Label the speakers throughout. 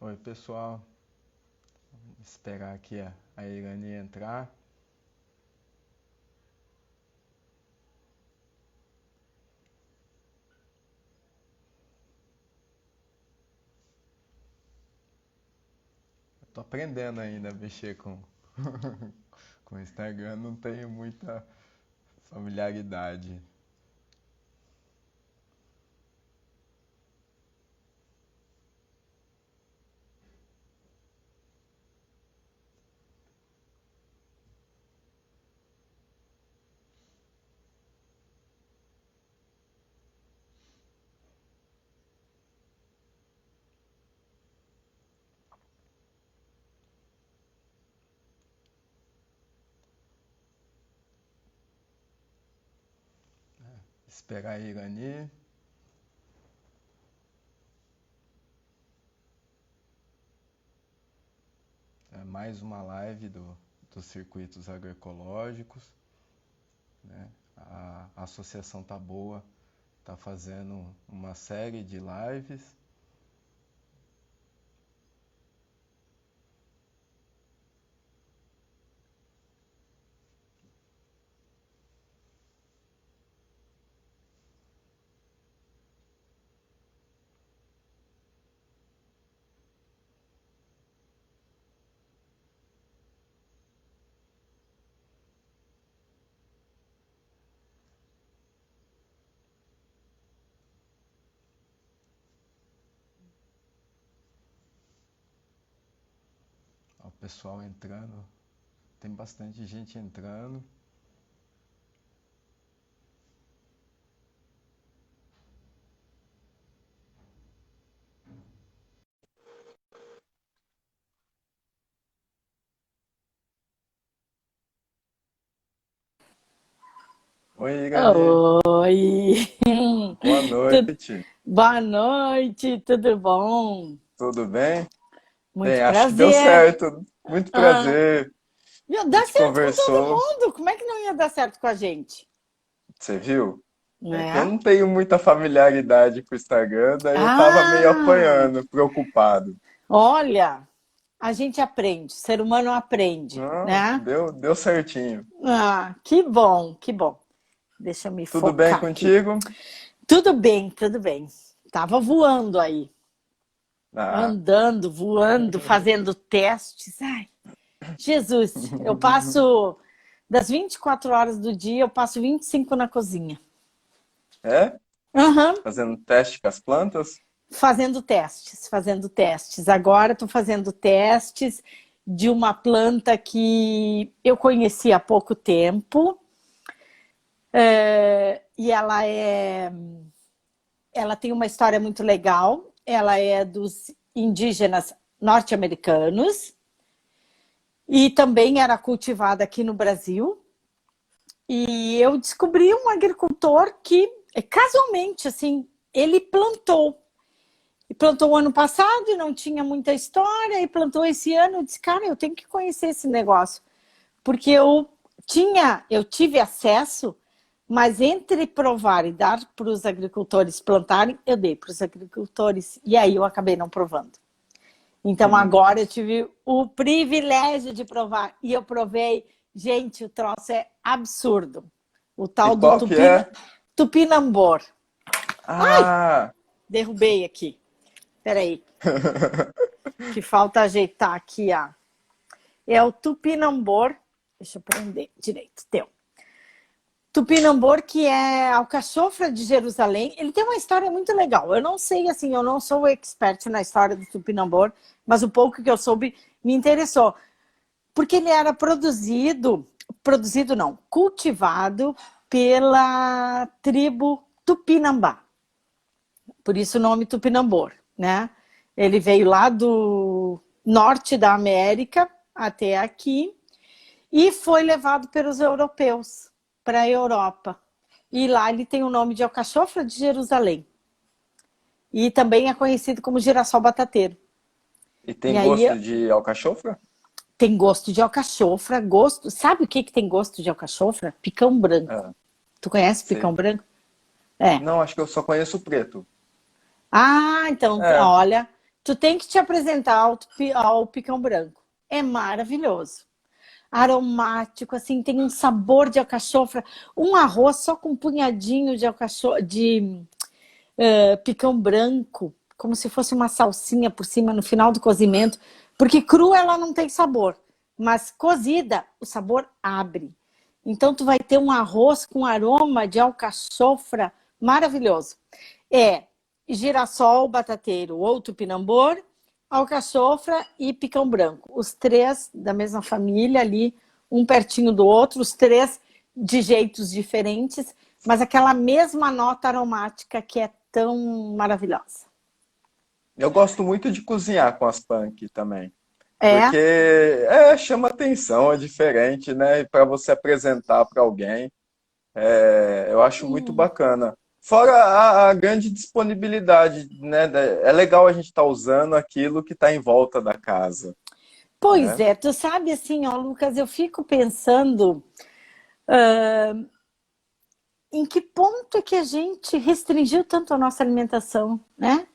Speaker 1: Oi, pessoal. Vou esperar aqui a Irani entrar. Eu tô aprendendo ainda a mexer com com o Instagram, não tenho muita familiaridade. Esperar a Irani. É mais uma live dos circuitos agroecológicos, né? A associação tá boa, tá fazendo uma série de lives. Ó, o pessoal entrando, tem bastante gente entrando. Oi, Irani.
Speaker 2: Oi!
Speaker 1: Boa
Speaker 2: Tu-
Speaker 1: noite.
Speaker 2: Boa noite, tudo bom?
Speaker 1: Tudo bem? Bem,
Speaker 2: Muito
Speaker 1: acho que deu
Speaker 2: prazer.
Speaker 1: certo. Muito
Speaker 2: Ah,
Speaker 1: prazer.
Speaker 2: meu,
Speaker 1: A
Speaker 2: dá
Speaker 1: gente
Speaker 2: certo com todo
Speaker 1: conversou,
Speaker 2: mundo. Como é que não ia dar certo com a gente?
Speaker 1: você viu? É que eu
Speaker 2: Né?
Speaker 1: não tenho muita familiaridade com o Instagram, daí eu tava meio
Speaker 2: Ah,
Speaker 1: apanhando, preocupado.
Speaker 2: olha, a gente aprende, o ser humano aprende,
Speaker 1: Não,
Speaker 2: né?
Speaker 1: deu certinho.
Speaker 2: Ah, que bom, que bom. Deixa eu me
Speaker 1: Tudo bem
Speaker 2: focar aqui.
Speaker 1: contigo?
Speaker 2: Tudo bem, tudo bem. Tava voando aí,
Speaker 1: Ah,
Speaker 2: andando, voando, fazendo testes. Ai, Jesus, eu passo das 24 horas do dia, eu passo 25 na cozinha.
Speaker 1: é?
Speaker 2: Aham,
Speaker 1: Fazendo teste com as plantas?
Speaker 2: fazendo testes, fazendo testes. Agora estou fazendo testes de uma planta que eu conheci há pouco tempo. E ela tem uma história muito legal. Ela é dos indígenas norte-americanos e também era cultivada aqui no Brasil. E eu descobri um agricultor que, casualmente, assim, ele plantou. E plantou o ano passado e não tinha muita história, e plantou esse ano. Eu disse, cara, eu tenho que conhecer esse negócio. Porque eu tive acesso, mas entre provar e dar para os agricultores plantarem, eu dei para os agricultores. E aí eu acabei não provando. Então agora eu tive o privilégio de provar. E eu provei. Gente, o troço é absurdo. O
Speaker 1: E
Speaker 2: tal do
Speaker 1: qual que é?
Speaker 2: tupinambor. Ai,
Speaker 1: Ah!
Speaker 2: derrubei aqui. Peraí, que falta ajeitar aqui. É o tupinambor. Deixa eu prender direito. Teu. Tupinambor, que é a alcachofra de Jerusalém. Ele tem uma história muito legal. Eu não sei, assim, eu não sou expert na história do tupinambor, mas o pouco que eu soube me interessou. Porque ele era produzido não, cultivado pela tribo Tupinambá. Por isso o nome Tupinambor, né? Ele veio lá do norte da América até aqui e foi levado pelos europeus para a Europa. E lá ele tem o nome de alcachofra de Jerusalém. E também é conhecido como girassol batateiro.
Speaker 1: E
Speaker 2: E
Speaker 1: tem
Speaker 2: aí
Speaker 1: gosto de alcachofra?
Speaker 2: tem gosto de alcachofra, gosto. Sabe o que tem gosto de alcachofra? Picão branco.
Speaker 1: Ah,
Speaker 2: Tu conhece picão
Speaker 1: sei.
Speaker 2: branco? É.
Speaker 1: Não, acho que eu só conheço o preto.
Speaker 2: Ah, então,
Speaker 1: É,
Speaker 2: olha, Tu tem que te apresentar ao picão branco. É maravilhoso. Aromático, assim, tem um sabor de alcachofra. Um arroz só com um punhadinho de picão branco, como se fosse uma salsinha por cima no final do cozimento. Porque crua ela não tem sabor, mas cozida o sabor abre. Então tu vai ter um arroz com aroma de alcachofra maravilhoso. É girassol, batateiro ou tupinambor, alcachofra e picão branco. Os três da mesma família ali, um pertinho do outro, os três de jeitos diferentes, mas aquela mesma nota aromática que é tão maravilhosa.
Speaker 1: Eu gosto muito de cozinhar com as punk também.
Speaker 2: É?
Speaker 1: Porque chama atenção, é diferente, né? Para você apresentar para alguém, eu acho muito bacana. Fora a grande disponibilidade, né? É legal a gente estar usando aquilo que está em volta da casa,
Speaker 2: Pois
Speaker 1: né?
Speaker 2: é, tu sabe assim, ó, Lucas, eu fico pensando em que ponto é que a gente restringiu tanto a nossa alimentação, né?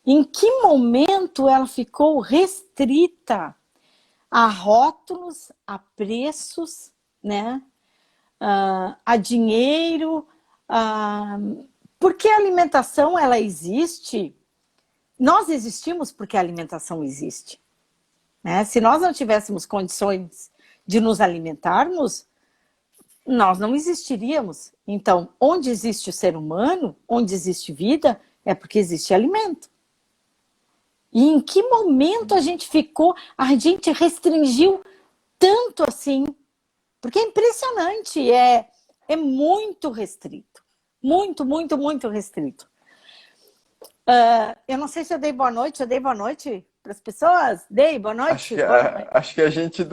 Speaker 2: Em que momento ela ficou restrita a rótulos, a preços, né? A dinheiro, porque a alimentação ela existe, nós existimos porque a alimentação existe, né? Se nós não tivéssemos condições de nos alimentarmos, nós não existiríamos. Então, onde existe o ser humano, onde existe vida, é porque existe alimento. E em que momento a gente restringiu tanto assim? Porque é impressionante, é muito restrito. Muito, muito, muito restrito. Eu não sei se eu dei boa noite para as pessoas? Dei boa
Speaker 1: Acho
Speaker 2: noite?
Speaker 1: que, acho que a gente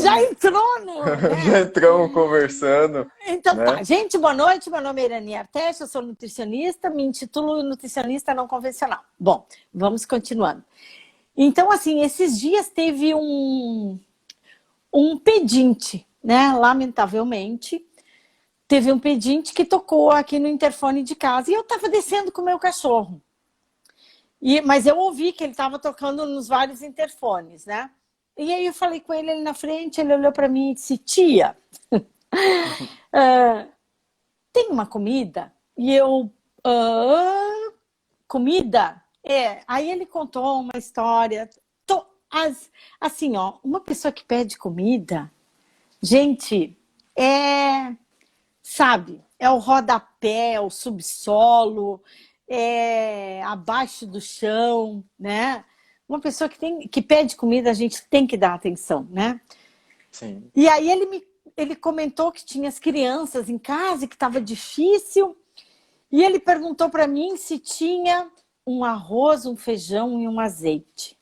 Speaker 2: Já entrou no,
Speaker 1: já
Speaker 2: né?
Speaker 1: entramos conversando,
Speaker 2: Então tá,
Speaker 1: né?
Speaker 2: gente, boa noite. Meu nome é Irani Arteche, eu sou nutricionista, me intitulo nutricionista não convencional. Bom, vamos continuando. Então, assim, esses dias teve um pedinte, né? Lamentavelmente, teve um pedinte que tocou aqui no interfone de casa e eu estava descendo com o meu cachorro. Mas eu ouvi que ele estava tocando nos vários interfones, né? E aí eu falei com ele ali na frente, ele olhou para mim e disse: tia, tem uma comida? E eu, comida? Aí ele contou uma história. Assim, ó, uma pessoa que pede comida, gente, sabe, é o rodapé, é o subsolo, é abaixo do chão, né? Uma pessoa que pede comida, a gente tem que dar atenção, né?
Speaker 1: Sim.
Speaker 2: E aí ele comentou que tinha as crianças em casa e que estava difícil. E ele perguntou para mim se tinha um arroz, um feijão e um azeite.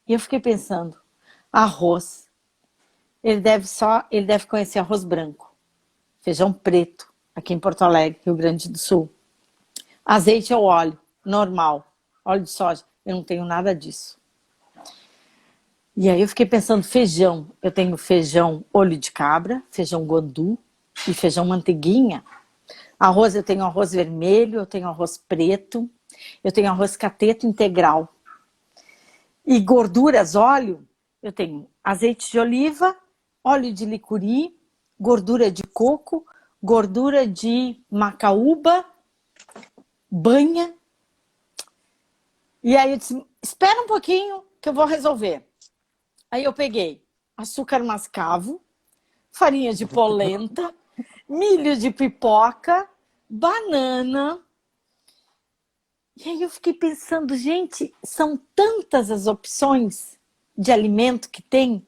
Speaker 2: E eu fiquei pensando, arroz. Ele deve conhecer arroz branco, feijão preto, aqui em Porto Alegre, Rio Grande do Sul. Azeite é o óleo, normal, óleo de soja. Eu não tenho nada disso. E aí eu fiquei pensando, feijão. Eu tenho feijão olho de cabra, feijão guandu e feijão manteiguinha. Arroz, eu tenho arroz vermelho, eu tenho arroz preto, eu tenho arroz cateto integral. E gorduras, óleo, eu tenho azeite de oliva, óleo de licuri, gordura de coco, gordura de macaúba, banha. E aí eu disse, espera um pouquinho que eu vou resolver. Aí eu peguei açúcar mascavo, farinha de polenta, milho de pipoca, banana. E aí eu fiquei pensando, gente, são tantas as opções de alimento que tem,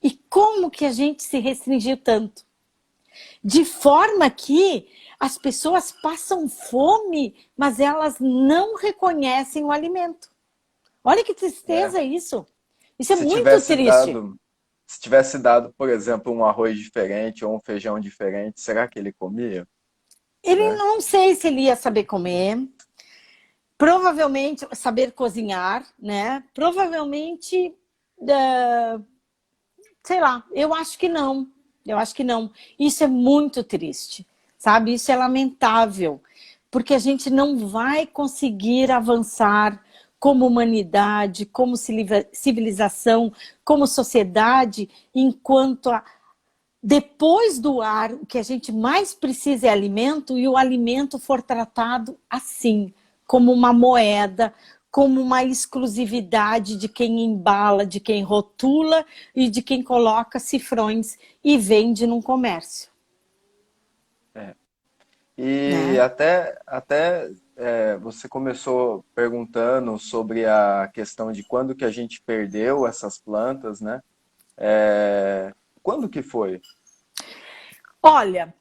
Speaker 2: e como que a gente se restringiu tanto? De forma que as pessoas passam fome, mas elas não reconhecem o alimento. Olha que tristeza isso. Isso é
Speaker 1: Se
Speaker 2: muito
Speaker 1: tivesse
Speaker 2: triste.
Speaker 1: dado, se tivesse dado, por exemplo, um arroz diferente ou um feijão diferente, será que ele comia?
Speaker 2: Ele
Speaker 1: Né?
Speaker 2: não sei se ele ia saber comer, provavelmente saber cozinhar, né? Provavelmente, sei lá, eu acho que não. Eu acho que não. Isso é muito triste, sabe? Isso é lamentável, porque a gente não vai conseguir avançar como humanidade, como civilização, como sociedade, enquanto depois do ar, o que a gente mais precisa é alimento, e o alimento for tratado assim, como uma moeda, como uma exclusividade de quem embala, de quem rotula e de quem coloca cifrões e vende num comércio.
Speaker 1: E
Speaker 2: Né?
Speaker 1: você começou perguntando sobre a questão de quando que a gente perdeu essas plantas, né? Quando que foi?
Speaker 2: Olha,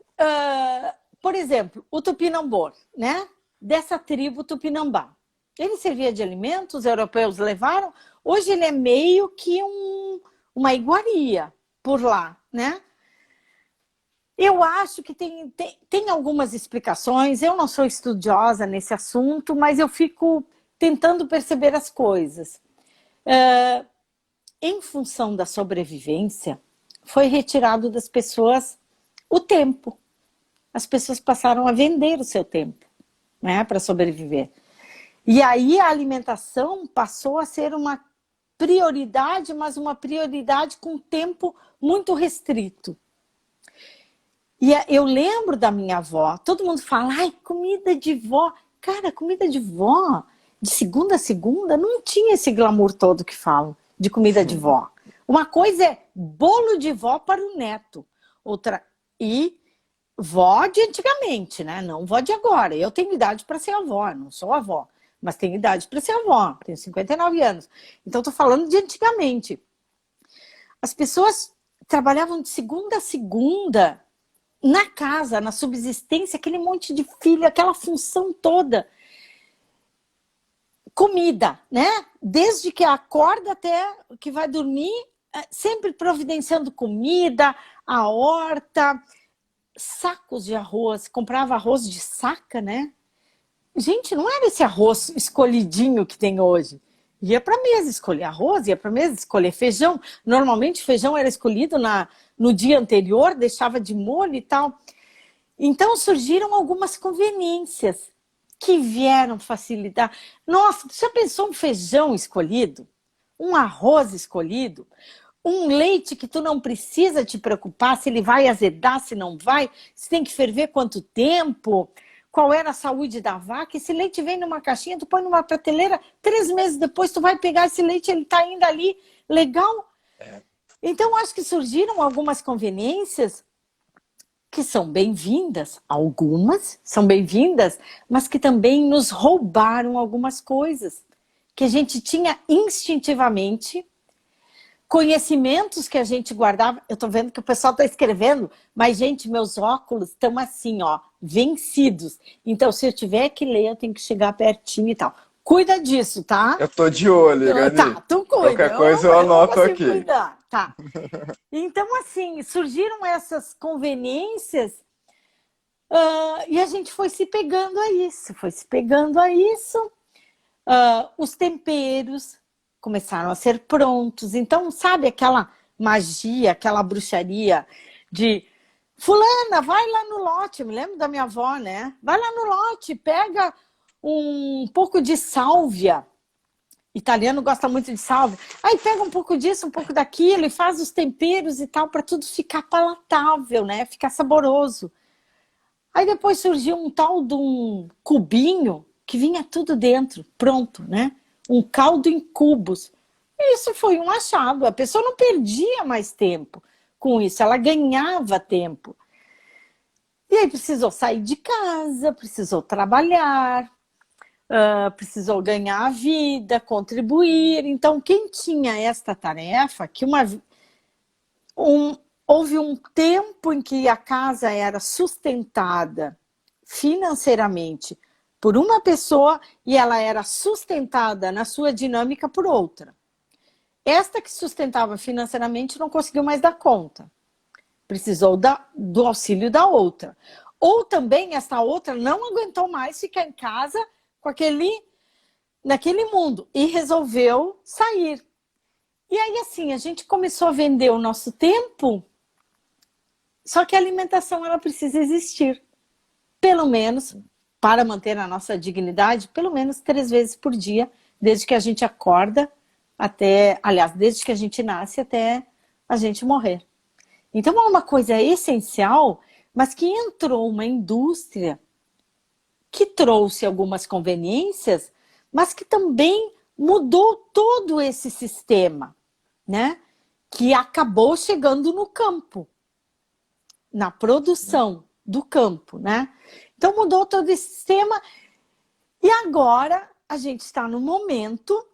Speaker 2: por exemplo, o tupinambor, né? Dessa tribo tupinambá. Ele servia de alimento, os europeus levaram. Hoje ele é meio que uma iguaria por lá, né? Eu acho que tem algumas explicações. Eu não sou estudiosa nesse assunto, mas eu fico tentando perceber as coisas. Em função da sobrevivência, foi retirado das pessoas o tempo. As pessoas passaram a vender o seu tempo, né, para sobreviver. E aí a alimentação passou a ser uma prioridade, mas uma prioridade com tempo muito restrito. E eu lembro da minha avó, todo mundo fala, ai, comida de vó. Cara, comida de vó, de segunda a segunda, não tinha esse glamour todo que falam de comida de vó. Uma coisa é bolo de vó para o neto, outra, e vó de antigamente, né? Não vó de agora. Eu tenho idade para ser avó, não sou avó, mas tenho idade para ser avó, tenho 59 anos. Então, estou falando de antigamente. As pessoas trabalhavam de segunda a segunda, na casa, na subsistência, aquele monte de filho, aquela função toda. Comida, né? Desde que acorda até que vai dormir, sempre providenciando comida, a horta, sacos de arroz, comprava arroz de saca, né? Gente, não era esse arroz escolhidinho que tem hoje. Ia para a mesa escolher arroz, ia para a mesa escolher feijão. Normalmente feijão era escolhido no dia anterior, deixava de molho e tal. Então surgiram algumas conveniências que vieram facilitar. Nossa, já pensou um feijão escolhido? Um arroz escolhido? Um leite que tu não precisa te preocupar se ele vai azedar, se não vai, se tem que ferver quanto tempo, qual era a saúde da vaca. Esse leite vem numa caixinha, tu põe numa prateleira, 3 meses depois tu vai pegar esse leite, ele tá ainda ali, legal. Então, acho que surgiram algumas conveniências que são bem-vindas, algumas são bem-vindas, mas que também nos roubaram algumas coisas que a gente tinha instintivamente, conhecimentos que a gente guardava. Eu tô vendo que o pessoal tá escrevendo, mas, gente, meus óculos estão assim, ó, vencidos. Então, se eu tiver que ler, eu tenho que chegar pertinho e tal. Cuida disso, tá?
Speaker 1: Eu tô de olho, Gabi.
Speaker 2: Tá, tu cuida.
Speaker 1: Qualquer coisa eu anoto aqui.
Speaker 2: Cuidar. Tá. Então, assim, surgiram essas conveniências e a gente foi se pegando a isso, os temperos começaram a ser prontos. Então, sabe aquela magia, aquela bruxaria de fulana, vai lá no lote, eu me lembro da minha avó, né? Vai lá no lote, pega um pouco de sálvia. Italiano gosta muito de sálvia. Aí pega um pouco disso, um pouco daquilo e faz os temperos e tal para tudo ficar palatável, né? Ficar saboroso. Aí depois surgiu um tal de um cubinho que vinha tudo dentro, pronto, né? Um caldo em cubos. Isso foi um achado. A pessoa não perdia mais tempo com isso, ela ganhava tempo. E aí precisou sair de casa, precisou trabalhar, precisou ganhar a vida, contribuir. Então, quem tinha esta tarefa, que houve um tempo em que a casa era sustentada financeiramente por uma pessoa e ela era sustentada na sua dinâmica por outra. Esta que sustentava financeiramente não conseguiu mais dar conta. Precisou do auxílio da outra. Ou também essa outra não aguentou mais ficar em casa com naquele mundo e resolveu sair. E aí, assim, a gente começou a vender o nosso tempo, só que a alimentação ela precisa existir. Pelo menos, para manter a nossa dignidade, pelo menos 3 vezes por dia desde que a gente acorda até, aliás, desde que a gente nasce até a gente morrer. Então é uma coisa essencial, mas que entrou uma indústria que trouxe algumas conveniências, mas que também mudou todo esse sistema, né? Que acabou chegando no campo, na produção do campo, né? Então mudou todo esse sistema e agora a gente está no momento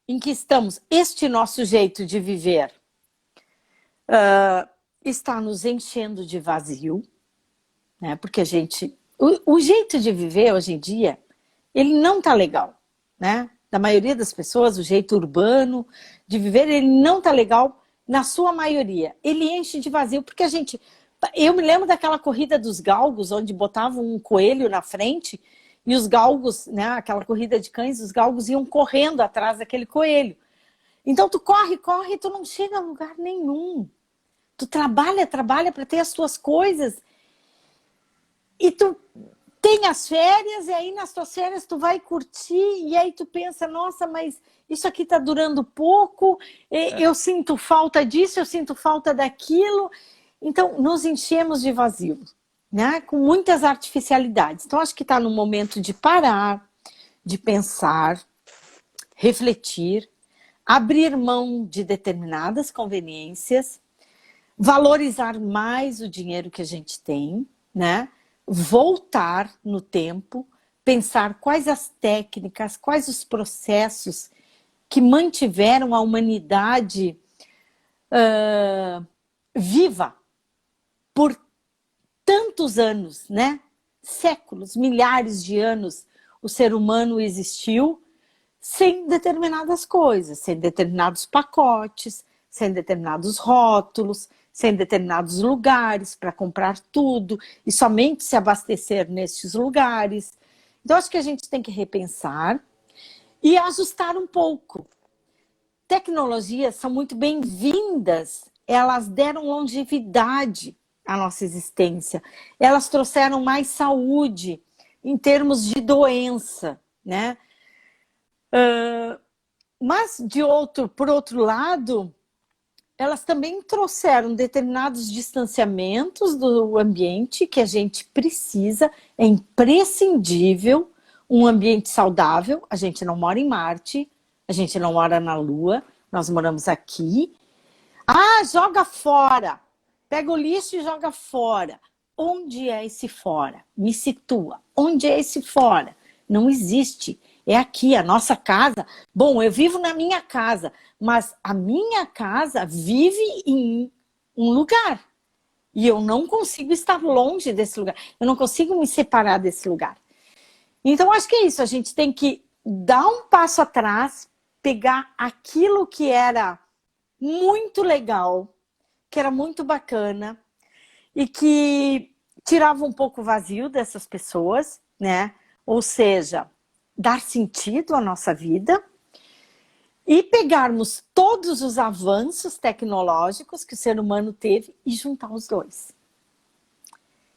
Speaker 2: em que estamos, este nosso jeito de viver está nos enchendo de vazio, né? Porque a gente, o jeito de viver hoje em dia, ele não tá legal, né? Da maioria das pessoas, o jeito urbano de viver, ele não tá legal na sua maioria. Ele enche de vazio, porque a gente... Eu me lembro daquela corrida dos galgos, onde botavam um coelho na frente e os galgos, né, aquela corrida de cães, os galgos iam correndo atrás daquele coelho. Então tu corre, corre, e tu não chega a lugar nenhum. Tu trabalha para ter as tuas coisas e tu tem as férias e aí nas tuas férias tu vai curtir e aí tu pensa, nossa, mas isso aqui tá durando pouco, eu sinto falta disso, eu sinto falta daquilo. Então nos enchemos de vazio, né? Com muitas artificialidades. Então acho que está no momento de parar, de pensar, refletir, abrir mão de determinadas conveniências, valorizar mais o dinheiro que a gente tem, né? Voltar no tempo, pensar quais as técnicas, quais os processos que mantiveram a humanidade viva por tantos anos, né? Séculos, milhares de anos, o ser humano existiu sem determinadas coisas, sem determinados pacotes, sem determinados rótulos, sem determinados lugares para comprar tudo e somente se abastecer nestes lugares. Então, acho que a gente tem que repensar e ajustar um pouco. Tecnologias são muito bem-vindas, elas deram longevidade à nossa existência, elas trouxeram mais saúde em termos de doença, né? Mas, por outro lado, elas também trouxeram determinados distanciamentos do ambiente que a gente precisa, é imprescindível, um ambiente saudável. A gente não mora em Marte, a gente não mora na Lua, nós moramos aqui. Ah, joga fora, pega o lixo e joga fora. Onde é esse fora? Me situa. Onde é esse fora? Não existe. É aqui, a nossa casa. Bom, eu vivo na minha casa, mas a minha casa vive em um lugar. E eu não consigo estar longe desse lugar. Eu não consigo me separar desse lugar. Então, acho que é isso. A gente tem que dar um passo atrás, pegar aquilo que era muito legal, que era muito bacana, e que tirava um pouco o vazio dessas pessoas, né? Ou seja, dar sentido à nossa vida e pegarmos todos os avanços tecnológicos que o ser humano teve e juntar os dois.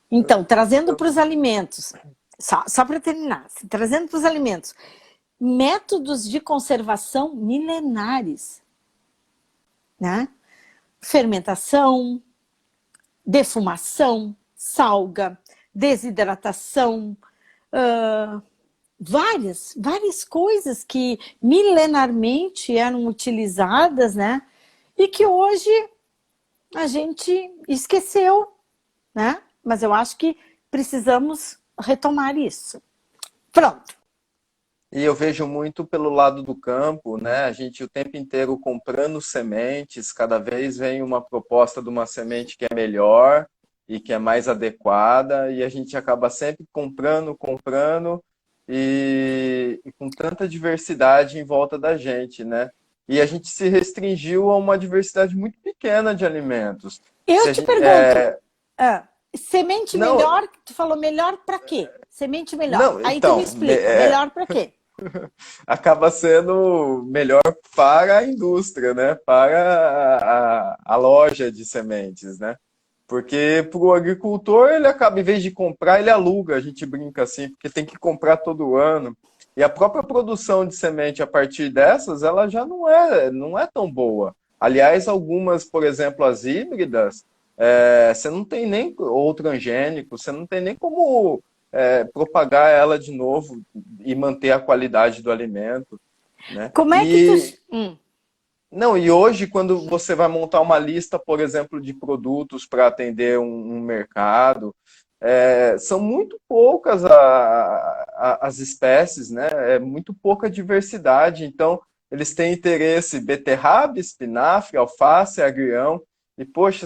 Speaker 2: Então, trazendo para os alimentos, só para terminar, trazendo para os alimentos, métodos de conservação milenares, né? Fermentação, defumação, salga, desidratação, várias coisas que milenarmente eram utilizadas, né? E que hoje a gente esqueceu, né? Mas eu acho que precisamos retomar isso. Pronto.
Speaker 1: E eu vejo muito pelo lado do campo, né? A gente o tempo inteiro comprando sementes, cada vez vem uma proposta de uma semente que é melhor e que é mais adequada, e a gente acaba sempre comprando, e com tanta diversidade em volta da gente, né? E a gente se restringiu a uma diversidade muito pequena de alimentos.
Speaker 2: Eu te pergunto, semente
Speaker 1: Não,
Speaker 2: melhor, tu falou melhor para quê? Semente melhor.
Speaker 1: não,
Speaker 2: Aí tu
Speaker 1: então,
Speaker 2: me explica, melhor para quê?
Speaker 1: acaba sendo melhor para a indústria, né? Para a loja de sementes, né? Porque para o agricultor, ele acaba, em vez de comprar, ele aluga. A gente brinca assim, porque tem que comprar todo ano. E a própria produção de semente a partir dessas, ela já não é tão boa. Aliás, algumas, por exemplo, as híbridas, você não tem nem, ou transgênico, você não tem nem como propagar ela de novo e manter a qualidade do alimento, né?
Speaker 2: Como é que tu.
Speaker 1: E não, e hoje, quando você vai montar uma lista, por exemplo, de produtos para atender um mercado, são muito poucas as espécies, né? É muito pouca diversidade. Então, eles têm interesse beterraba, espinafre, alface, agrião. E, poxa,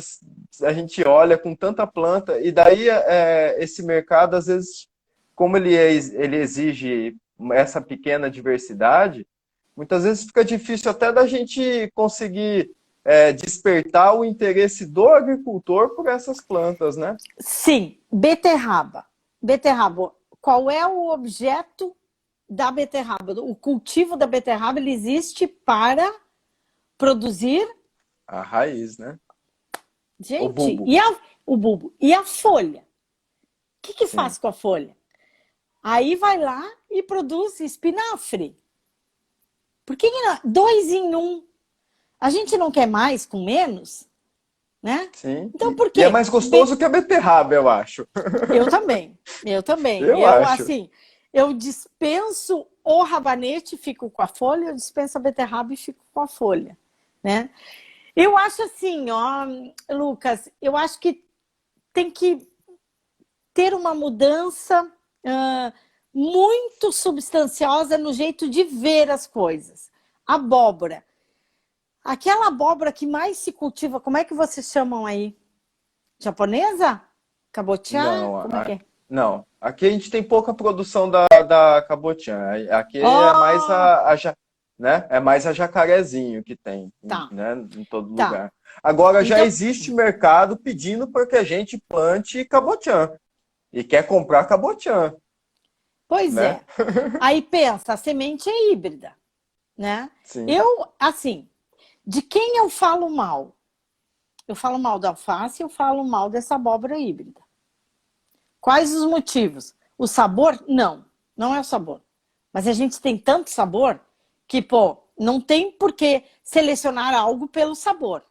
Speaker 1: a gente olha com tanta planta, e daí esse mercado, às vezes, como ele exige essa pequena diversidade, muitas vezes fica difícil até da gente conseguir despertar o interesse do agricultor por essas plantas, né?
Speaker 2: Sim, beterraba. Beterraba. Qual é o objeto da beterraba? O cultivo da beterraba, ele existe para produzir.
Speaker 1: A raiz, né? O
Speaker 2: Gente,
Speaker 1: bulbo.
Speaker 2: o bulbo. E a folha? O que
Speaker 1: Sim.
Speaker 2: faz com a folha? Aí vai lá e produz espinafre. Por que não? 2 em 1? A gente não quer mais com menos, né?
Speaker 1: Sim.
Speaker 2: Então, por
Speaker 1: E é
Speaker 2: quê?
Speaker 1: mais gostoso que a beterraba, eu acho.
Speaker 2: Eu também. Eu também.
Speaker 1: Eu acho.
Speaker 2: Assim, eu dispenso o rabanete e fico com a folha, eu dispenso a beterraba e fico com a folha, né? Eu acho assim, ó, Lucas, eu acho que tem que ter uma mudança muito substanciosa no jeito de ver as coisas. Abóbora. Aquela abóbora que mais se cultiva, como é que vocês chamam aí? Japonesa? Cabotiá?
Speaker 1: Não,
Speaker 2: Como é que é?
Speaker 1: não. Aqui a gente tem pouca produção da cabotiã. Aqui é mais
Speaker 2: Oh,
Speaker 1: né? É mais a jacarezinho que tem,
Speaker 2: tá,
Speaker 1: né? Em todo
Speaker 2: tá.
Speaker 1: lugar. Agora já
Speaker 2: Então,
Speaker 1: existe mercado pedindo para que a gente plante cabotiã e quer comprar cabotiã,
Speaker 2: pois
Speaker 1: né?
Speaker 2: é. Aí pensa, a semente é híbrida, né?
Speaker 1: Sim.
Speaker 2: Eu, assim, de quem eu falo mal? Eu falo mal da alface, eu falo mal dessa abóbora híbrida. Quais os motivos? O sabor? Não, não é o sabor. Mas a gente tem tanto sabor que, pô, não tem por que selecionar algo pelo sabor,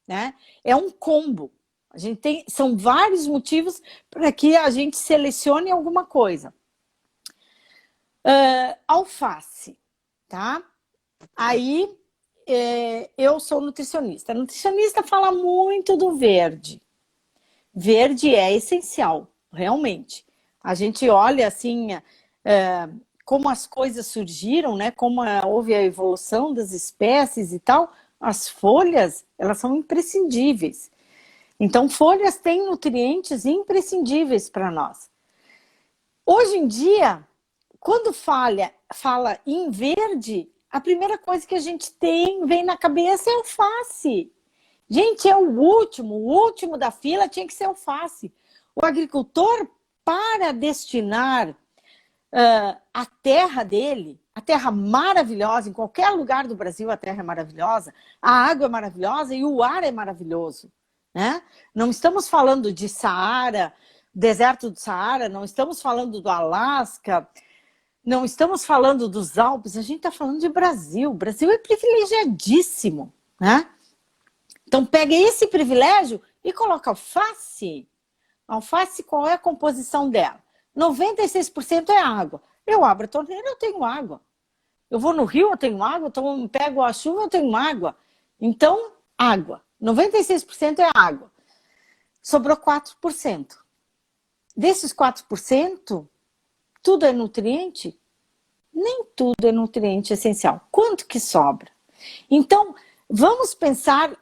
Speaker 2: né? É um combo. A gente tem, são vários motivos para que a gente selecione alguma coisa. Alface, tá? Aí eu sou nutricionista. A nutricionista fala muito do verde. Verde é essencial, realmente. A gente olha assim como as coisas surgiram, né? Como houve a evolução das espécies e tal. As folhas, elas são imprescindíveis. Então, folhas têm nutrientes imprescindíveis para nós. Hoje em dia, quando fala em verde, a primeira coisa que a gente vem na cabeça é alface. Gente, é o último da fila tinha que ser alface. O agricultor, para destinar a terra dele, a terra maravilhosa, em qualquer lugar do Brasil a terra é maravilhosa, a água é maravilhosa e o ar é maravilhoso, né? Não estamos falando de Saara, deserto do Saara, não estamos falando do Alasca, não estamos falando dos Alpes, a gente está falando de Brasil. O Brasil é privilegiadíssimo, né? Então pega esse privilégio e coloca alface. Alface, qual é a composição dela? 96% é água. Eu abro a torneira, eu tenho água. Eu vou no rio, eu tenho água. Eu pego a chuva, eu tenho água. Então, água. 96% é água. Sobrou 4%. Desses 4%, tudo é nutriente? Nem tudo é nutriente essencial. Quanto que sobra? Então, vamos pensar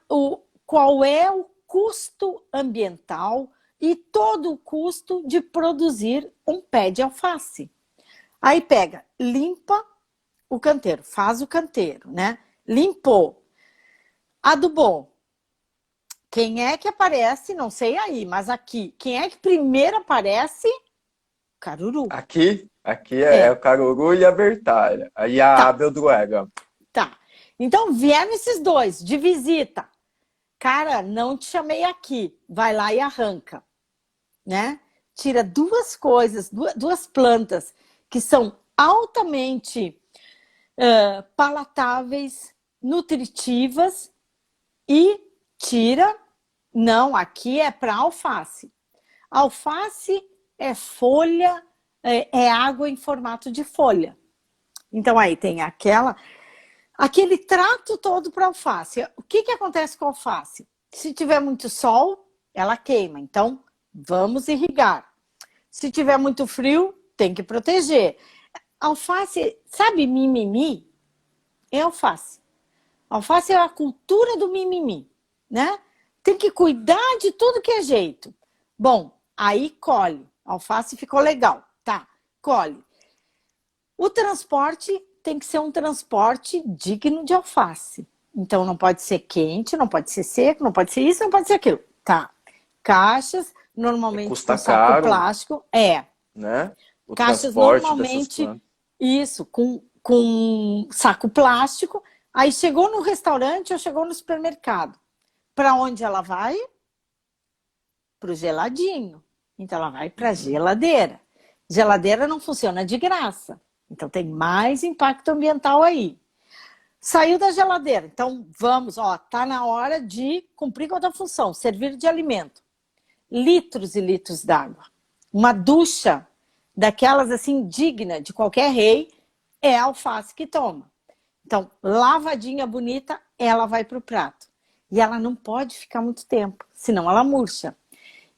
Speaker 2: qual é o custo ambiental e todo o custo de produzir um pé de alface. Aí pega, limpa o canteiro, faz o canteiro, né? Limpou, adubou. Quem é que aparece? Não sei aí, mas aqui, quem é que primeiro aparece? Caruru.
Speaker 1: Aqui é o caruru e a bertalha. Aí a
Speaker 2: Tá,
Speaker 1: abeldroega.
Speaker 2: tá. Então vieram esses dois de visita. Cara, não te chamei aqui. Vai lá e arranca, né? Tira duas coisas, duas plantas que são altamente palatáveis, nutritivas e tira... Não, aqui é para alface. Alface é folha, é água em formato de folha. Então aí tem aquele trato todo para alface. O que acontece com a alface? Se tiver muito sol, ela queima. Então, vamos irrigar. Se tiver muito frio, tem que proteger. Alface, sabe mimimi? É alface. Alface é a cultura do mimimi, né? Tem que cuidar de tudo que é jeito. Bom, aí colhe. Alface ficou legal. Tá, colhe. O transporte tem que ser um transporte digno de alface. Então, não pode ser quente, não pode ser seco, não pode ser isso, não pode ser aquilo. Tá. Caixas, normalmente
Speaker 1: custa
Speaker 2: com saco
Speaker 1: caro,
Speaker 2: plástico.
Speaker 1: né? O
Speaker 2: Caixas
Speaker 1: transporte
Speaker 2: normalmente, isso, com saco plástico. Aí chegou no restaurante ou chegou no supermercado. Para onde ela vai? Para o geladinho. Então, ela vai para a geladeira. Geladeira não funciona de graça. Então, tem mais impacto ambiental aí. Saiu da geladeira. Então, vamos, tá na hora de cumprir com a função, servir de alimento. Litros e litros d'água. Uma ducha daquelas, assim, digna de qualquer rei, é a alface que toma. Então, lavadinha bonita, ela vai para o prato. E ela não pode ficar muito tempo, senão ela murcha.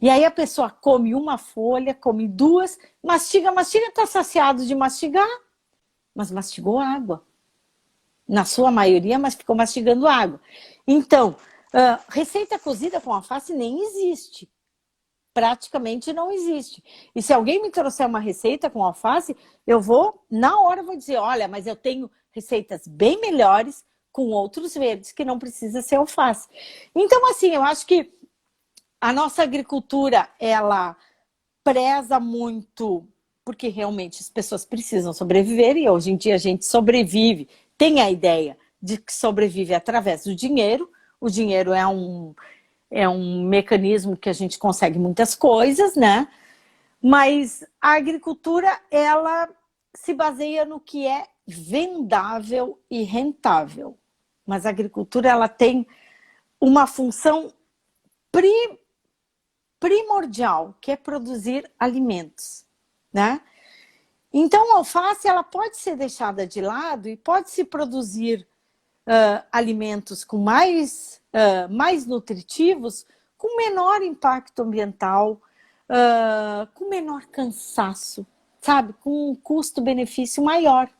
Speaker 2: E aí a pessoa come uma folha, come duas, mastiga, está saciado de mastigar, mas mastigou água. Na sua maioria, mas ficou mastigando água. Então, receita cozida com alface nem existe. Praticamente não existe. E se alguém me trouxer uma receita com alface, na hora vou dizer, olha, mas eu tenho receitas bem melhores com outros verdes, que não precisa ser alface. Então, assim, eu acho que a nossa agricultura, ela preza muito, porque realmente as pessoas precisam sobreviver, e hoje em dia a gente sobrevive, tem a ideia de que sobrevive através do dinheiro. O dinheiro é um mecanismo que a gente consegue muitas coisas, né? Mas a agricultura, ela se baseia no que é vendável e rentável. Mas a agricultura, ela tem uma função primordial, que é produzir alimentos, né? Então, a alface, ela pode ser deixada de lado e pode se produzir alimentos com mais nutritivos, com menor impacto ambiental, com menor cansaço, sabe? Com um custo-benefício maior.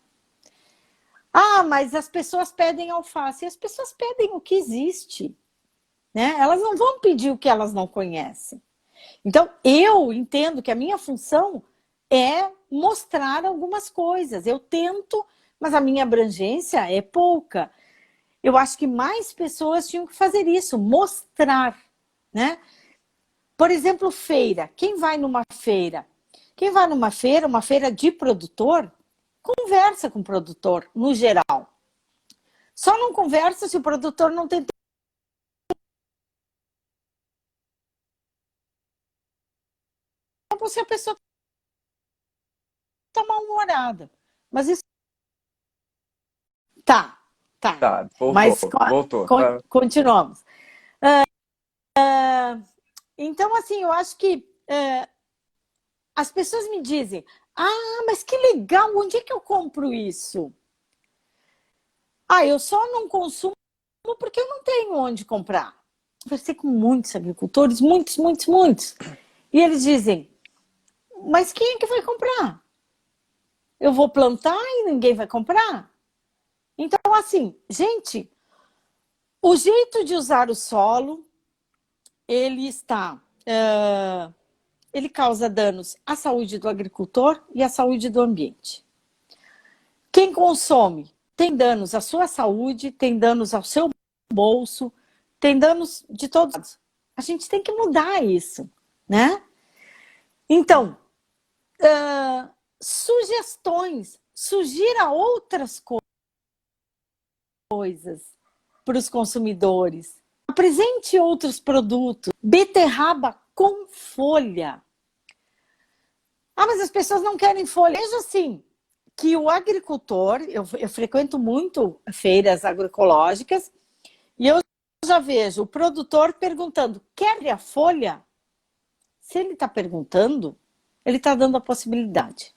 Speaker 2: Ah, mas as pessoas pedem alface. As pessoas pedem o que existe, né? Elas não vão pedir o que elas não conhecem. Então, eu entendo que a minha função é mostrar algumas coisas. Eu tento, mas a minha abrangência é pouca. Eu acho que mais pessoas tinham que fazer isso, mostrar, né? Por exemplo, feira. Quem vai numa feira? Quem vai numa feira, uma feira de produtor, conversa com o produtor, no geral. Só não conversa se o produtor não tem tempo, se a pessoa está mal-humorada. Mas isso... Tá.
Speaker 1: Tá,
Speaker 2: Mas
Speaker 1: voltou.
Speaker 2: Continuamos. Então, assim, eu acho que as pessoas me dizem, mas que legal, onde é que eu compro isso? Eu só não consumo porque eu não tenho onde comprar. Conversei com muitos agricultores, muitos. E eles dizem, mas quem é que vai comprar? Eu vou plantar e ninguém vai comprar? Então, assim, gente, o jeito de usar o solo, ele causa danos à saúde do agricultor e à saúde do ambiente. Quem consome tem danos à sua saúde, tem danos ao seu bolso, tem danos de todos lados. A gente tem que mudar isso, né? Então, sugestões, sugira outras coisas para os consumidores. Apresente outros produtos. Beterraba com folha. Mas as pessoas não querem folha. Veja assim, que o agricultor, eu frequento muito feiras agroecológicas, e eu já vejo o produtor perguntando, quer a folha? Se ele está perguntando, ele está dando a possibilidade,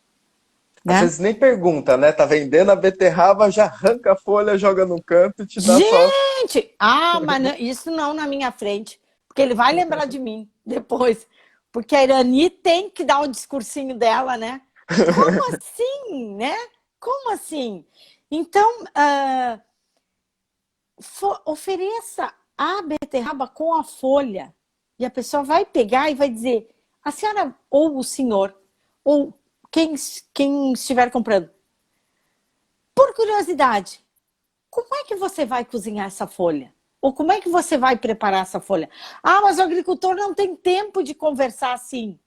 Speaker 1: Às
Speaker 2: né?
Speaker 1: vezes nem pergunta, né? Tá vendendo a beterraba, já arranca a folha, joga no canto e te dá só.
Speaker 2: Gente! Ah, mas isso não na minha frente, porque ele vai lembrar de mim depois. Porque a Irani tem que dar o discursinho dela, né? Como assim, né? Como assim? Então, ofereça a beterraba com a folha. E a pessoa vai pegar e vai dizer, a senhora ou o senhor, ou quem estiver comprando, por curiosidade, como é que você vai cozinhar essa folha? Ou como é que você vai preparar essa folha? Ah, mas o agricultor não tem tempo de conversar assim.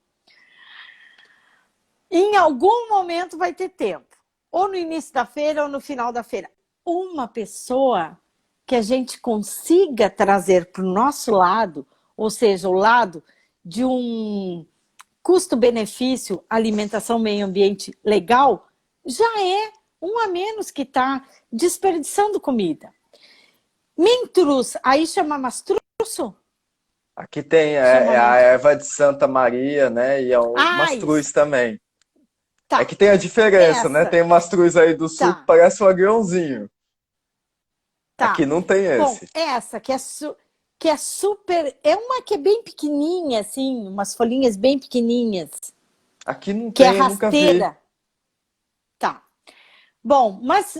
Speaker 2: Em algum momento vai ter tempo. Ou no início da feira ou no final da feira. Uma pessoa que a gente consiga trazer para o nosso lado, ou seja, o lado de um custo-benefício, alimentação, meio ambiente legal, já é um a menos que está desperdiçando comida. Mentruz, aí chama mastruço?
Speaker 1: Aqui tem
Speaker 2: Chama
Speaker 1: a
Speaker 2: mentruz.
Speaker 1: erva de Santa Maria, né? E é o
Speaker 2: Ah,
Speaker 1: mastruz
Speaker 2: isso.
Speaker 1: também. É
Speaker 2: Tá.
Speaker 1: que tem a diferença, né?
Speaker 2: Essa.
Speaker 1: Tem o mastruz aí do sul que
Speaker 2: Tá.
Speaker 1: parece um agriãozinho. Aqui
Speaker 2: Tá.
Speaker 1: não tem
Speaker 2: Bom,
Speaker 1: esse.
Speaker 2: essa que é super. É uma que é bem pequenininha, assim, umas folhinhas bem pequenininhas,
Speaker 1: Aqui não
Speaker 2: que é
Speaker 1: tem, eu nunca vi.
Speaker 2: rasteira. Tá. Bom, mas,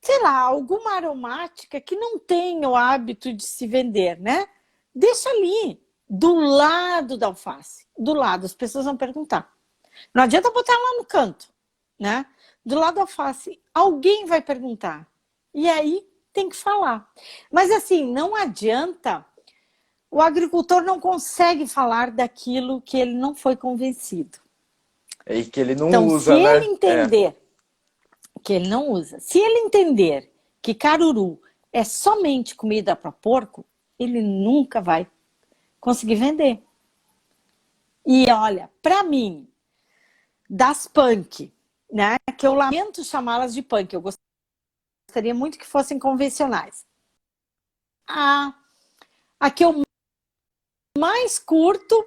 Speaker 2: sei lá, alguma aromática que não tenha o hábito de se vender, né? Deixa ali, do lado da alface. Do lado, as pessoas vão perguntar. Não adianta botar lá no canto, né? Do lado da alface, alguém vai perguntar. E aí tem que falar. Mas assim, não adianta, o agricultor não consegue falar daquilo que ele não foi convencido.
Speaker 1: E que ele não
Speaker 2: Então, se
Speaker 1: usa,
Speaker 2: ele
Speaker 1: né? É.
Speaker 2: entender que ele não usa, se ele entender que caruru é somente comida para porco, ele nunca vai conseguir vender. E olha, para mim, das punk, né? Que eu lamento chamá-las de punk, eu gostaria muito que fossem convencionais. A que eu mais curto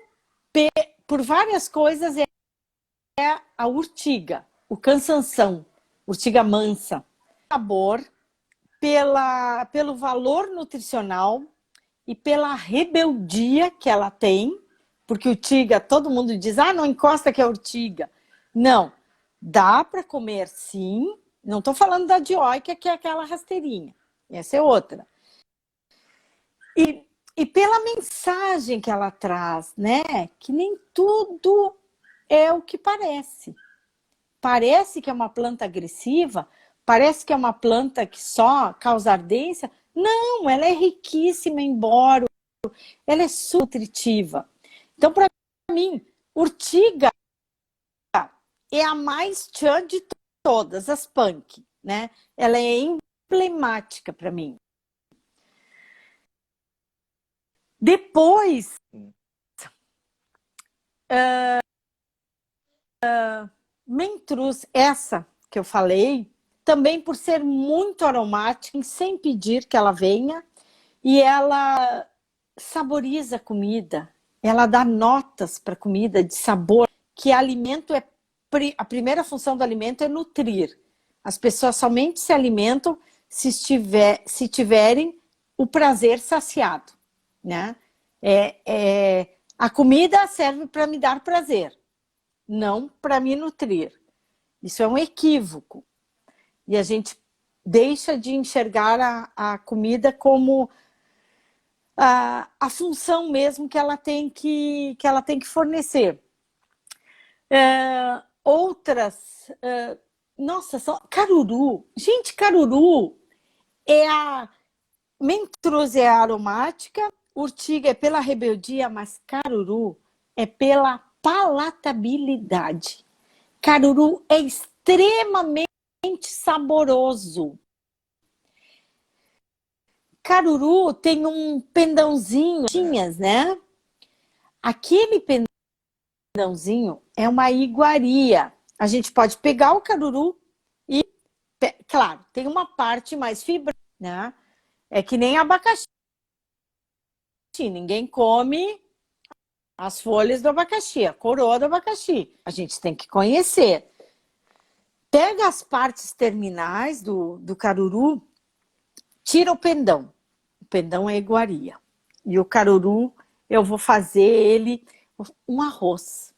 Speaker 2: por várias coisas é a urtiga, o cansanção, urtiga mansa. Sabor, pelo valor nutricional e pela rebeldia que ela tem, porque urtiga, todo mundo diz, não encosta que é urtiga. Não, dá para comer sim, não estou falando da dioica, que é aquela rasteirinha, essa é outra. E pela mensagem que ela traz, né? Que nem tudo é o que parece. Parece que é uma planta agressiva, parece que é uma planta que só causa ardência. Não, ela é riquíssima em boro, ela é super nutritiva. Então, para mim, urtiga é a mais tchan de todas, as punk, né? Ela é emblemática para mim. Depois, mentruz, essa que eu falei, também por ser muito aromática, sem pedir que ela venha, e ela saboriza a comida, ela dá notas para a comida de sabor, que alimento é a primeira função do alimento é nutrir. As pessoas somente se alimentam se tiverem o prazer saciado, né? A comida serve para me dar prazer, não para me nutrir. Isso é um equívoco. E a gente deixa de enxergar a comida como a função mesmo que ela tem que fornecer. Outras, nossa, são caruru. Gente, caruru é a mentruz é a aromática, urtiga é pela rebeldia, mas caruru é pela palatabilidade. Caruru é extremamente saboroso. Caruru tem um pendãozinho, né? Aquele pendãozinho é uma iguaria. a gente pode pegar o caruru e, claro, tem uma parte mais fibra, né? É que nem abacaxi. Ninguém come as folhas do abacaxi, a coroa do abacaxi. A gente tem que conhecer. Pega as partes terminais do caruru, tira o pendão. O pendão é iguaria. E o caruru, eu vou fazer ele um arroz.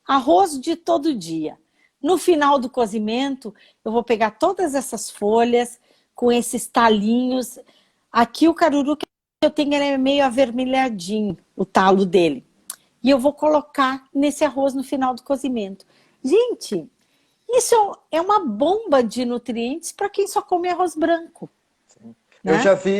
Speaker 2: Arroz de todo dia. No final do cozimento, eu vou pegar todas essas folhas com esses talinhos. Aqui o caruru que eu tenho, ele é meio avermelhadinho, o talo dele. E eu vou colocar nesse arroz no final do cozimento. Gente, isso é uma bomba de nutrientes para quem só come arroz branco.
Speaker 1: Né?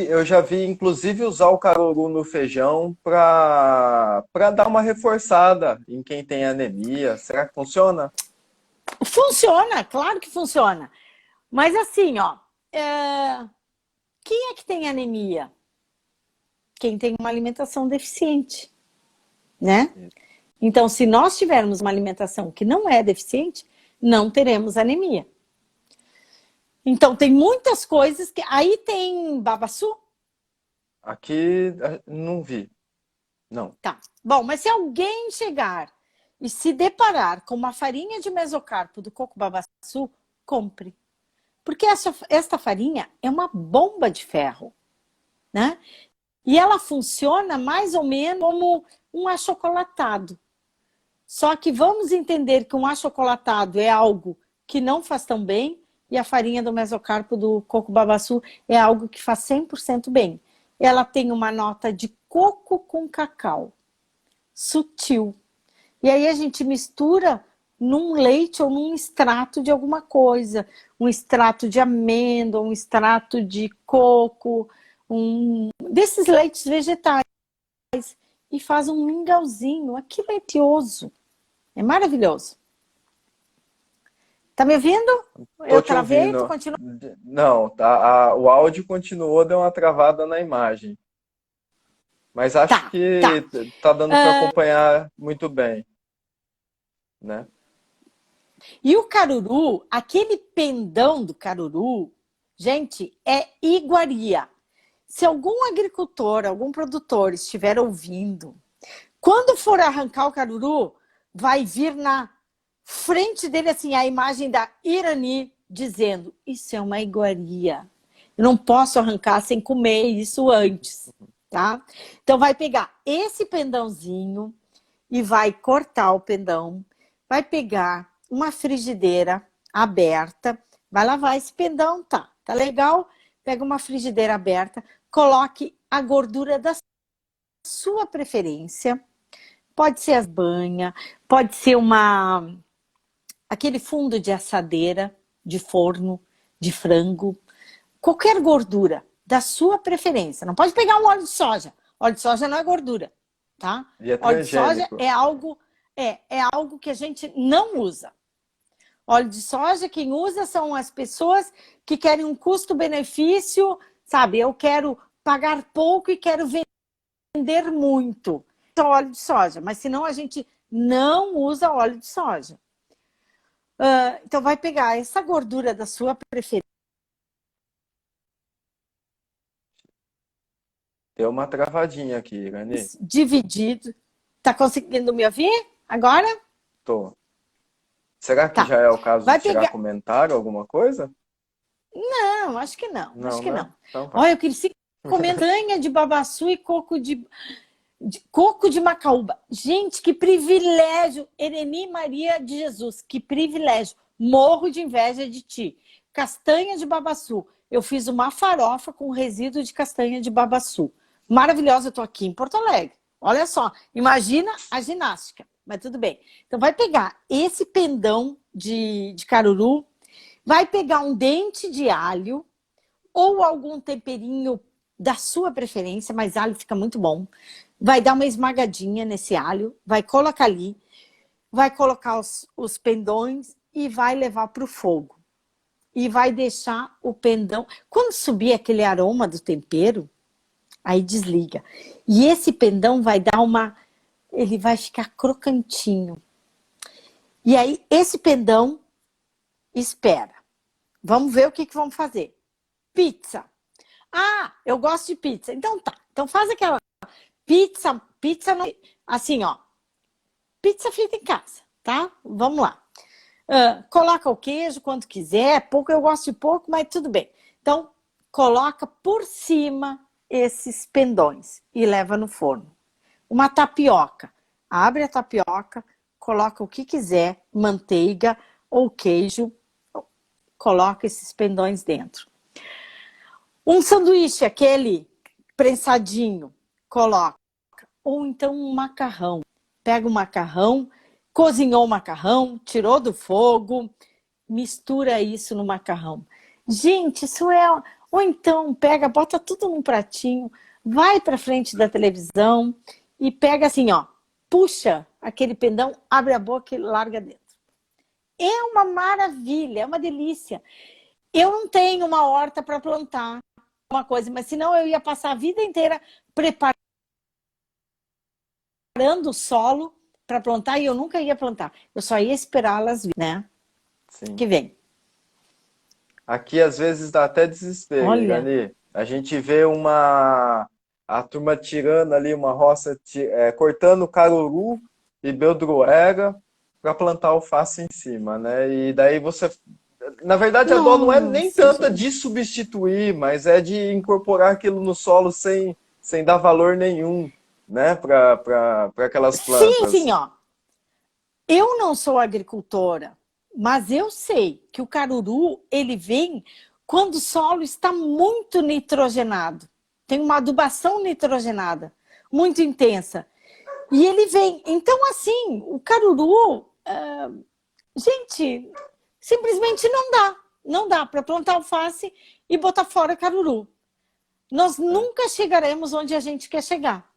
Speaker 1: Eu já vi, inclusive, usar o caruru no feijão para dar uma reforçada em quem tem anemia. Será que funciona?
Speaker 2: Funciona, claro que funciona. Mas assim, ó, quem é que tem anemia? Quem tem uma alimentação deficiente, né? Então, se nós tivermos uma alimentação que não é deficiente, não teremos anemia. Então, tem muitas coisas que... Aí tem babaçu?
Speaker 1: Aqui não vi. Não.
Speaker 2: Tá. Bom, mas se alguém chegar e se deparar com uma farinha de mesocarpo do coco babaçu, compre. Porque esta farinha é uma bomba de ferro, né? E ela funciona mais ou menos como um achocolatado. Só que vamos entender que um achocolatado é algo que não faz tão bem e a farinha do mesocarpo do coco babaçu é algo que faz 100% bem. Ela tem uma nota de coco com cacau, sutil. E aí a gente mistura num leite ou num extrato de alguma coisa. Um extrato de amêndoa, um extrato de coco, desses leites vegetais. E faz um mingauzinho. Aquilo é delicioso. É maravilhoso. Tá me ouvindo? Eu travei, tu continua?
Speaker 1: Não, o áudio continuou, deu uma travada na imagem. Mas acho que tá dando para acompanhar muito bem, né?
Speaker 2: E o caruru, aquele pendão do caruru, gente, é iguaria. Se algum agricultor, algum produtor estiver ouvindo, quando for arrancar o caruru, vai vir na frente dele assim a imagem da Irani dizendo: isso é uma iguaria. Eu não posso arrancar sem comer isso antes, tá? Então vai pegar esse pendãozinho e vai cortar o pendão, vai pegar uma frigideira aberta, vai lavar esse pendão, tá legal? Pega uma frigideira aberta, coloque a gordura da sua preferência. Pode ser as banhas, pode ser aquele fundo de assadeira, de forno, de frango. Qualquer gordura da sua preferência. Não pode pegar um óleo de soja. Óleo de soja não é gordura, tá? Óleo de soja é algo que a gente não usa. Óleo de soja, quem usa são as pessoas que querem um custo-benefício, sabe? Eu quero pagar pouco e quero vender muito. Então, óleo de soja. Mas senão a gente não usa óleo de soja. Então, vai pegar essa gordura da sua preferência.
Speaker 1: Deu uma travadinha aqui, Irani.
Speaker 2: Dividido. Tá conseguindo me ouvir agora?
Speaker 1: Tô. Será que já é o caso de tirar comentário, alguma coisa?
Speaker 2: Não, acho que não. Acho que não.
Speaker 1: Então,
Speaker 2: olha, eu queria comer montanha de babaçu e coco de macaúba. Gente, que privilégio! Ereni Maria de Jesus, que privilégio! Morro de inveja de ti. Castanha de babaçu. Eu fiz uma farofa com resíduo de castanha de babaçu. Maravilhosa, eu tô aqui em Porto Alegre. Olha só, imagina a ginástica. Mas tudo bem. Então vai pegar esse pendão de caruru, vai pegar um dente de alho ou algum temperinho da sua preferência, mas alho fica muito bom. Vai dar uma esmagadinha nesse alho, vai colocar ali, vai colocar os pendões e vai levar para o fogo. E vai deixar o pendão... Quando subir aquele aroma do tempero, aí desliga. E esse pendão vai dar ele vai ficar crocantinho. E aí, esse pendão espera. Vamos ver o que vamos fazer. Pizza. Ah, eu gosto de pizza. Então tá. Então faz aquela pizza não, assim, ó. Pizza feita em casa, tá? Vamos lá. Coloca o queijo quanto quiser, pouco, eu gosto de pouco, mas tudo bem. Então, coloca por cima esses pendões e leva no forno. Uma tapioca. Abre a tapioca, coloca o que quiser, manteiga ou queijo, coloca esses pendões dentro. Um sanduíche, aquele prensadinho, coloca. Ou então um macarrão. Pega o macarrão, cozinhou o macarrão, tirou do fogo, mistura isso no macarrão. Gente, isso é... Ou então pega, bota tudo num pratinho, vai para frente da televisão e pega assim, ó, puxa aquele pendão, abre a boca e larga dentro. É uma maravilha, é uma delícia. Eu não tenho uma horta para plantar uma coisa, mas senão eu ia passar a vida inteira preparando o solo para plantar e eu nunca ia plantar. Eu só ia esperá-las vir, né?
Speaker 1: Sim.
Speaker 2: Que vem.
Speaker 1: Aqui às vezes dá até desespero,
Speaker 2: Olha.
Speaker 1: Irani. A gente vê a turma tirando ali uma roça, cortando caruru e beldroega para plantar alface em cima, né? E daí você... Na verdade, a dó não é nem
Speaker 2: Nossa,
Speaker 1: tanta
Speaker 2: gente.
Speaker 1: de substituir, mas é de incorporar aquilo no solo sem dar valor nenhum, né? Para aquelas
Speaker 2: Sim,
Speaker 1: plantas.
Speaker 2: sim, ó. Eu não sou agricultora, mas eu sei que o caruru, ele vem quando o solo está muito nitrogenado. Tem uma adubação nitrogenada, muito intensa. E ele vem. Então, assim, o caruru, gente, simplesmente não dá. Não dá para plantar alface e botar fora caruru. Nós nunca chegaremos onde a gente quer chegar.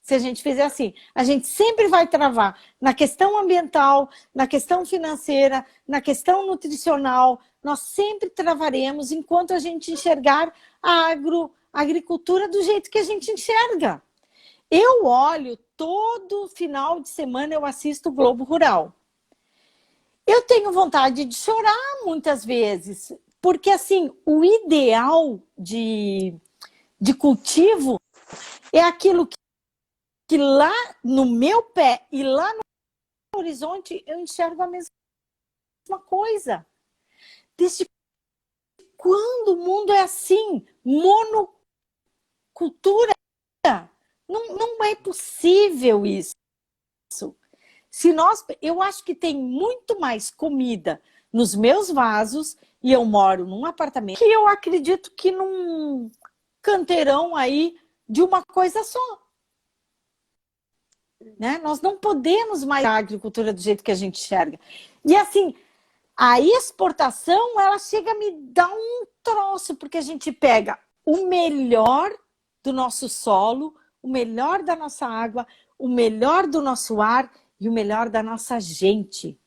Speaker 2: Se a gente fizer assim, a gente sempre vai travar na questão ambiental, na questão financeira, na questão nutricional. Nós sempre travaremos enquanto a gente enxergar a agricultura do jeito que a gente enxerga. Eu olho, todo final de semana eu assisto o Globo Rural. Eu tenho vontade de chorar muitas vezes, porque assim, o ideal de cultivo é aquilo que lá no meu pé e lá no horizonte eu enxergo a mesma coisa. Desde quando o mundo é assim, monocultura? Não é possível isso. Eu acho que tem muito mais comida nos meus vasos, e eu moro num apartamento, que eu acredito que num canteirão aí de uma coisa só. Né? Nós não podemos mais a agricultura do jeito que a gente enxerga. E assim, a exportação, ela chega a me dar um troço, porque a gente pega o melhor do nosso solo, o melhor da nossa água, o melhor do nosso ar e o melhor da nossa gente.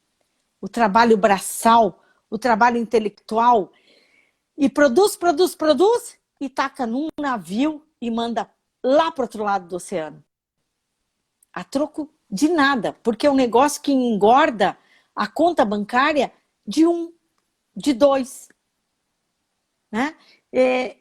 Speaker 2: O trabalho braçal, o trabalho intelectual. E produz, e taca num navio e manda lá para o outro lado do oceano. A troco de nada, porque é um negócio que engorda a conta bancária de 1, de 2. Né?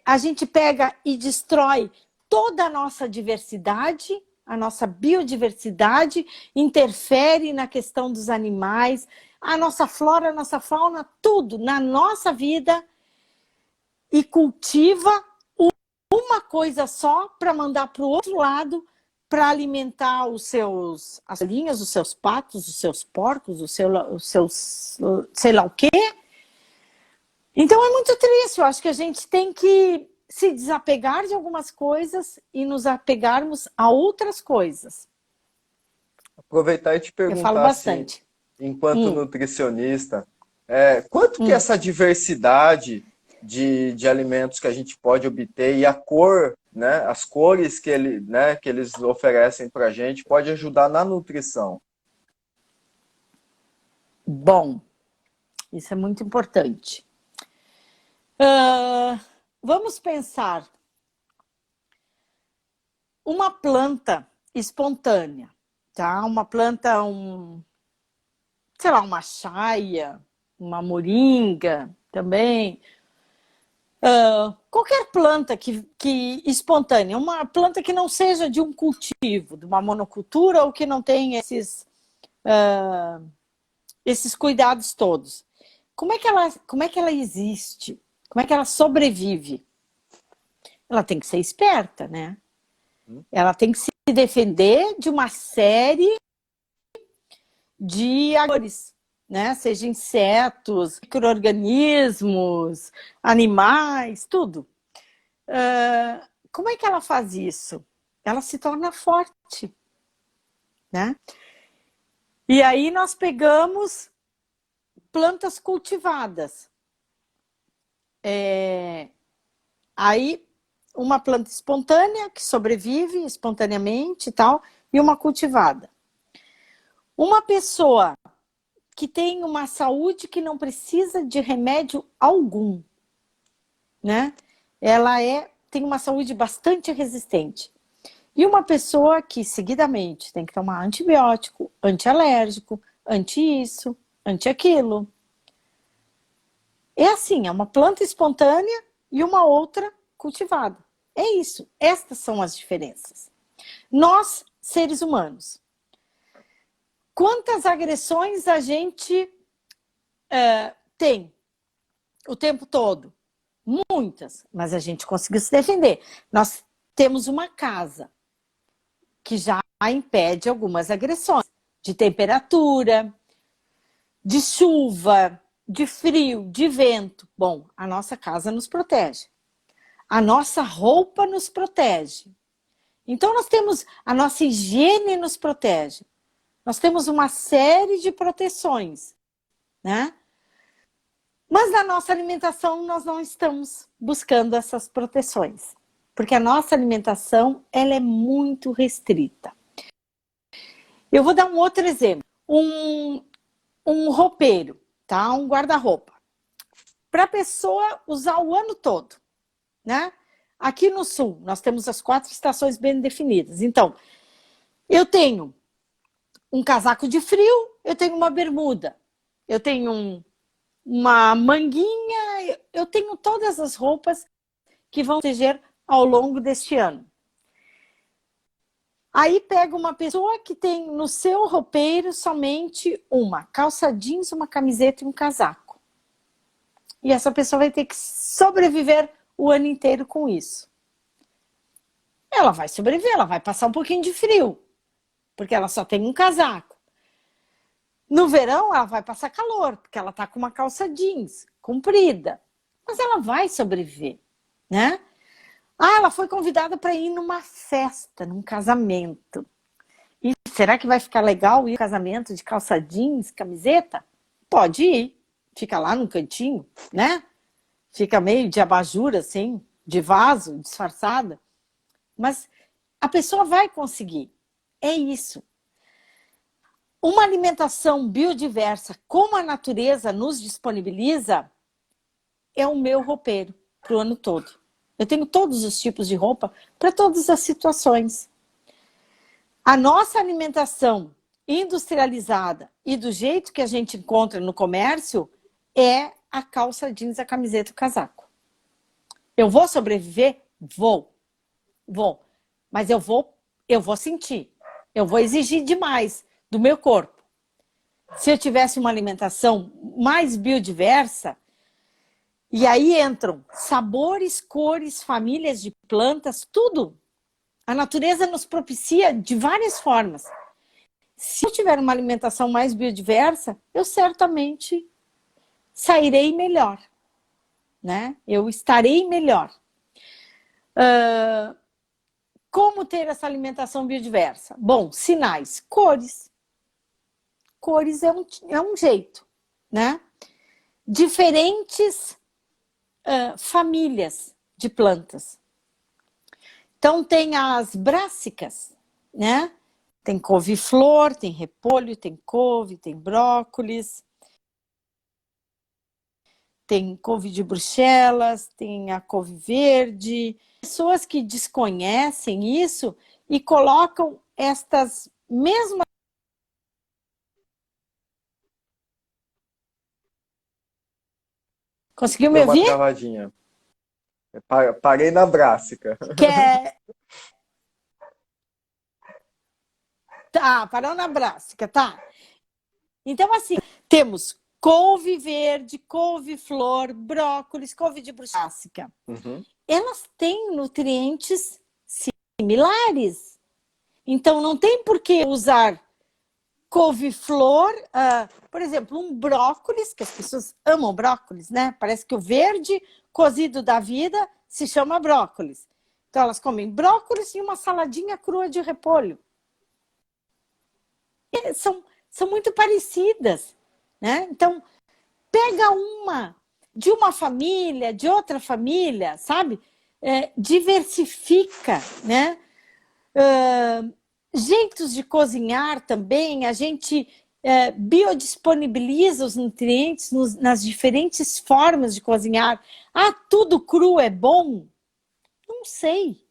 Speaker 2: A gente pega e destrói toda a nossa diversidade, a nossa biodiversidade, interfere na questão dos animais, a nossa flora, a nossa fauna, tudo na nossa vida, e cultiva uma coisa só para mandar para o outro lado, para alimentar as galinhas, os seus patos, os seus porcos, os seus sei lá o quê. Então é muito triste. Eu acho que a gente tem que se desapegar de algumas coisas e nos apegarmos a outras coisas.
Speaker 1: Aproveitar e te
Speaker 2: Eu falo
Speaker 1: perguntar assim,
Speaker 2: bastante.
Speaker 1: enquanto nutricionista, quanto que essa diversidade de alimentos que a gente pode obter e a cor, né, as cores que eles oferecem para a gente pode ajudar na nutrição?
Speaker 2: Bom, isso é muito importante. Vamos pensar uma planta espontânea, tá? Uma planta, sei lá, uma chaia, uma moringa também. Qualquer planta que espontânea, uma planta que não seja de um cultivo, de uma monocultura ou que não tenha esses cuidados todos. Como é que ela existe? Como é que ela sobrevive? Ela tem que ser esperta, né? Ela tem que se defender de uma série de agresores, né? Seja insetos, micro-organismos, animais, tudo. Como é que ela faz isso? Ela se torna forte, né? E aí nós pegamos plantas cultivadas. Aí uma planta espontânea que sobrevive espontaneamente e tal, e uma cultivada. Uma pessoa que tem uma saúde que não precisa de remédio algum, né? Ela tem uma saúde bastante resistente. E uma pessoa que seguidamente tem que tomar antibiótico, antialérgico, anti-isso, anti-aquilo. É assim, é uma planta espontânea e uma outra cultivada. É isso, estas são as diferenças. Nós, seres humanos, quantas agressões a gente tem o tempo todo? Muitas, mas a gente conseguiu se defender. Nós temos uma casa que já impede algumas agressões de temperatura, de chuva, de frio, de vento. Bom, a nossa casa nos protege. A nossa roupa nos protege. Então nós temos, a nossa higiene nos protege. Nós temos uma série de proteções, né? Mas na nossa alimentação nós não estamos buscando essas proteções. Porque a nossa alimentação, ela é muito restrita. Eu vou dar um outro exemplo. Um roupeiro, tá? Um guarda-roupa. Para a pessoa usar o ano todo, né? Aqui no sul, nós temos as 4 estações bem definidas. Então, eu tenho um casaco de frio, eu tenho uma bermuda, eu tenho uma manguinha, eu tenho todas as roupas que vão proteger ao longo deste ano. Aí pega uma pessoa que tem no seu roupeiro somente uma calça jeans, uma camiseta e um casaco. E essa pessoa vai ter que sobreviver o ano inteiro com isso. Ela vai sobreviver, ela vai passar um pouquinho de frio, porque ela só tem um casaco. No verão, ela vai passar calor, porque ela tá com uma calça jeans comprida. Mas ela vai sobreviver, né? Ela foi convidada para ir numa festa, num casamento. E será que vai ficar legal ir no casamento de calça jeans, camiseta? Pode ir. Fica lá num cantinho, né? Fica meio de abajur, assim, de vaso, disfarçada. Mas a pessoa vai conseguir. É isso. Uma alimentação biodiversa, como a natureza nos disponibiliza, é o meu roupeiro para o ano todo. Eu tenho todos os tipos de roupa para todas as situações. A nossa alimentação industrializada e do jeito que a gente encontra no comércio é a calça jeans, a camiseta e o casaco. Eu vou sobreviver? Vou. Mas eu vou sentir. Eu vou exigir demais do meu corpo. Se eu tivesse uma alimentação mais biodiversa, e aí entram sabores, cores, famílias de plantas, tudo. A natureza nos propicia de várias formas. Se eu tiver uma alimentação mais biodiversa, eu certamente sairei melhor, né? Eu estarei melhor. Como ter essa alimentação biodiversa? Bom, sinais, cores. Cores é um jeito, né? Diferentes famílias de plantas. Então tem as brássicas, né? Tem couve-flor, tem repolho, tem couve, tem brócolis, tem couve de Bruxelas, tem a couve verde. Pessoas que desconhecem isso e colocam estas mesmas Conseguiu me
Speaker 1: Deu uma
Speaker 2: ouvir?
Speaker 1: travadinha. Parei na brássica.
Speaker 2: Quer... Tá, parou na brássica, tá. Então, assim, temos couve verde, couve-flor, brócolis, couve de bruxácea.
Speaker 1: Uhum.
Speaker 2: Elas têm nutrientes similares. Então, não tem por que usar couve-flor, por exemplo, um brócolis, que as pessoas amam brócolis, né? Parece que o verde cozido da vida se chama brócolis. Então, elas comem brócolis e uma saladinha crua de repolho. São muito parecidas, né? Então, pega uma de uma família, de outra família, sabe? Diversifica, né? Jeitos de cozinhar também, a gente biodisponibiliza os nutrientes nas diferentes formas de cozinhar. Tudo cru é bom? Não sei.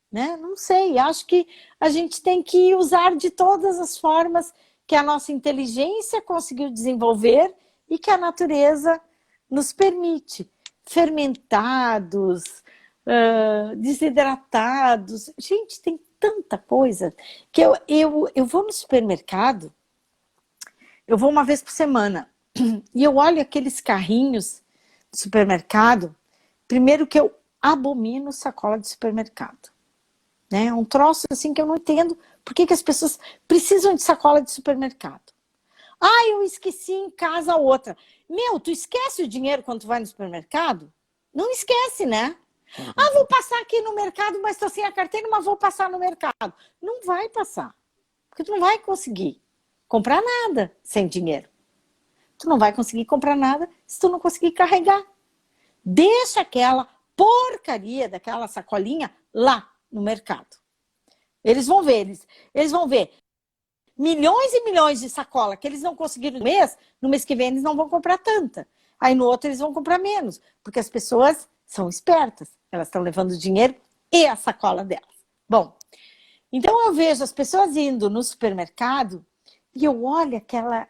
Speaker 2: Né? Não sei, acho que a gente tem que usar de todas as formas que a nossa inteligência conseguiu desenvolver e que a natureza nos permite. Fermentados, desidratados. Gente, tem tanta coisa que eu vou no supermercado, eu vou uma vez por semana e eu olho aqueles carrinhos do supermercado. Primeiro que eu abomino sacola de supermercado. É um troço assim que eu não entendo por que as pessoas precisam de sacola de supermercado. Eu esqueci em casa outra. Meu, tu esquece o dinheiro quando tu vai no supermercado? Não esquece, né? Vou passar aqui no mercado, mas estou sem a carteira, mas vou passar no mercado. Não vai passar, porque tu não vai conseguir comprar nada sem dinheiro. Tu não vai conseguir comprar nada se tu não conseguir carregar. Deixa aquela porcaria daquela sacolinha lá no mercado. Eles vão ver milhões e milhões de sacola que eles não conseguiram no mês que vem eles não vão comprar tanta. Aí no outro eles vão comprar menos, porque as pessoas são espertas, elas estão levando o dinheiro e a sacola delas. Bom, então eu vejo as pessoas indo no supermercado e eu olho aquele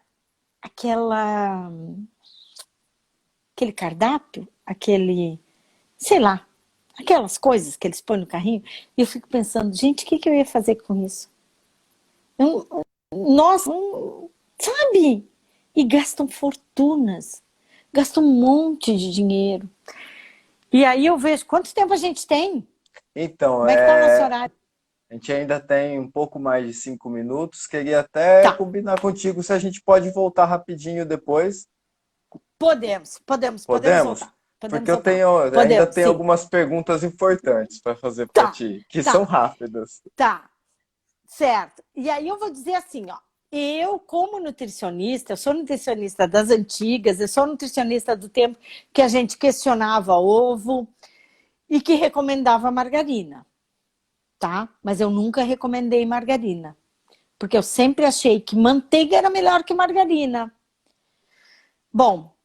Speaker 2: cardápio, sei lá, aquelas coisas que eles põem no carrinho, e eu fico pensando, gente, o que eu ia fazer com isso? Nossa, sabe? E gastam fortunas, gastam um monte de dinheiro. E aí eu vejo, quanto tempo a gente tem?
Speaker 1: Então,
Speaker 2: Como é que tá o nosso horário?
Speaker 1: a gente ainda tem um pouco mais de 5 minutos. Queria até
Speaker 2: Tá,
Speaker 1: combinar contigo se a gente pode voltar rapidinho depois.
Speaker 2: podemos
Speaker 1: Podemos?
Speaker 2: voltar.
Speaker 1: Porque
Speaker 2: Podemos
Speaker 1: eu
Speaker 2: voltar.
Speaker 1: ainda
Speaker 2: Podemos,
Speaker 1: tenho
Speaker 2: sim.
Speaker 1: algumas perguntas importantes para fazer para
Speaker 2: Tá,
Speaker 1: ti, que são
Speaker 2: tá,
Speaker 1: rápidas.
Speaker 2: tá. Certo. E aí eu vou dizer assim, ó. Eu, como nutricionista, eu sou nutricionista das antigas, eu sou nutricionista do tempo que a gente questionava ovo e que recomendava margarina, tá? Mas eu nunca recomendei margarina, porque eu sempre achei que manteiga era melhor que margarina. Bom,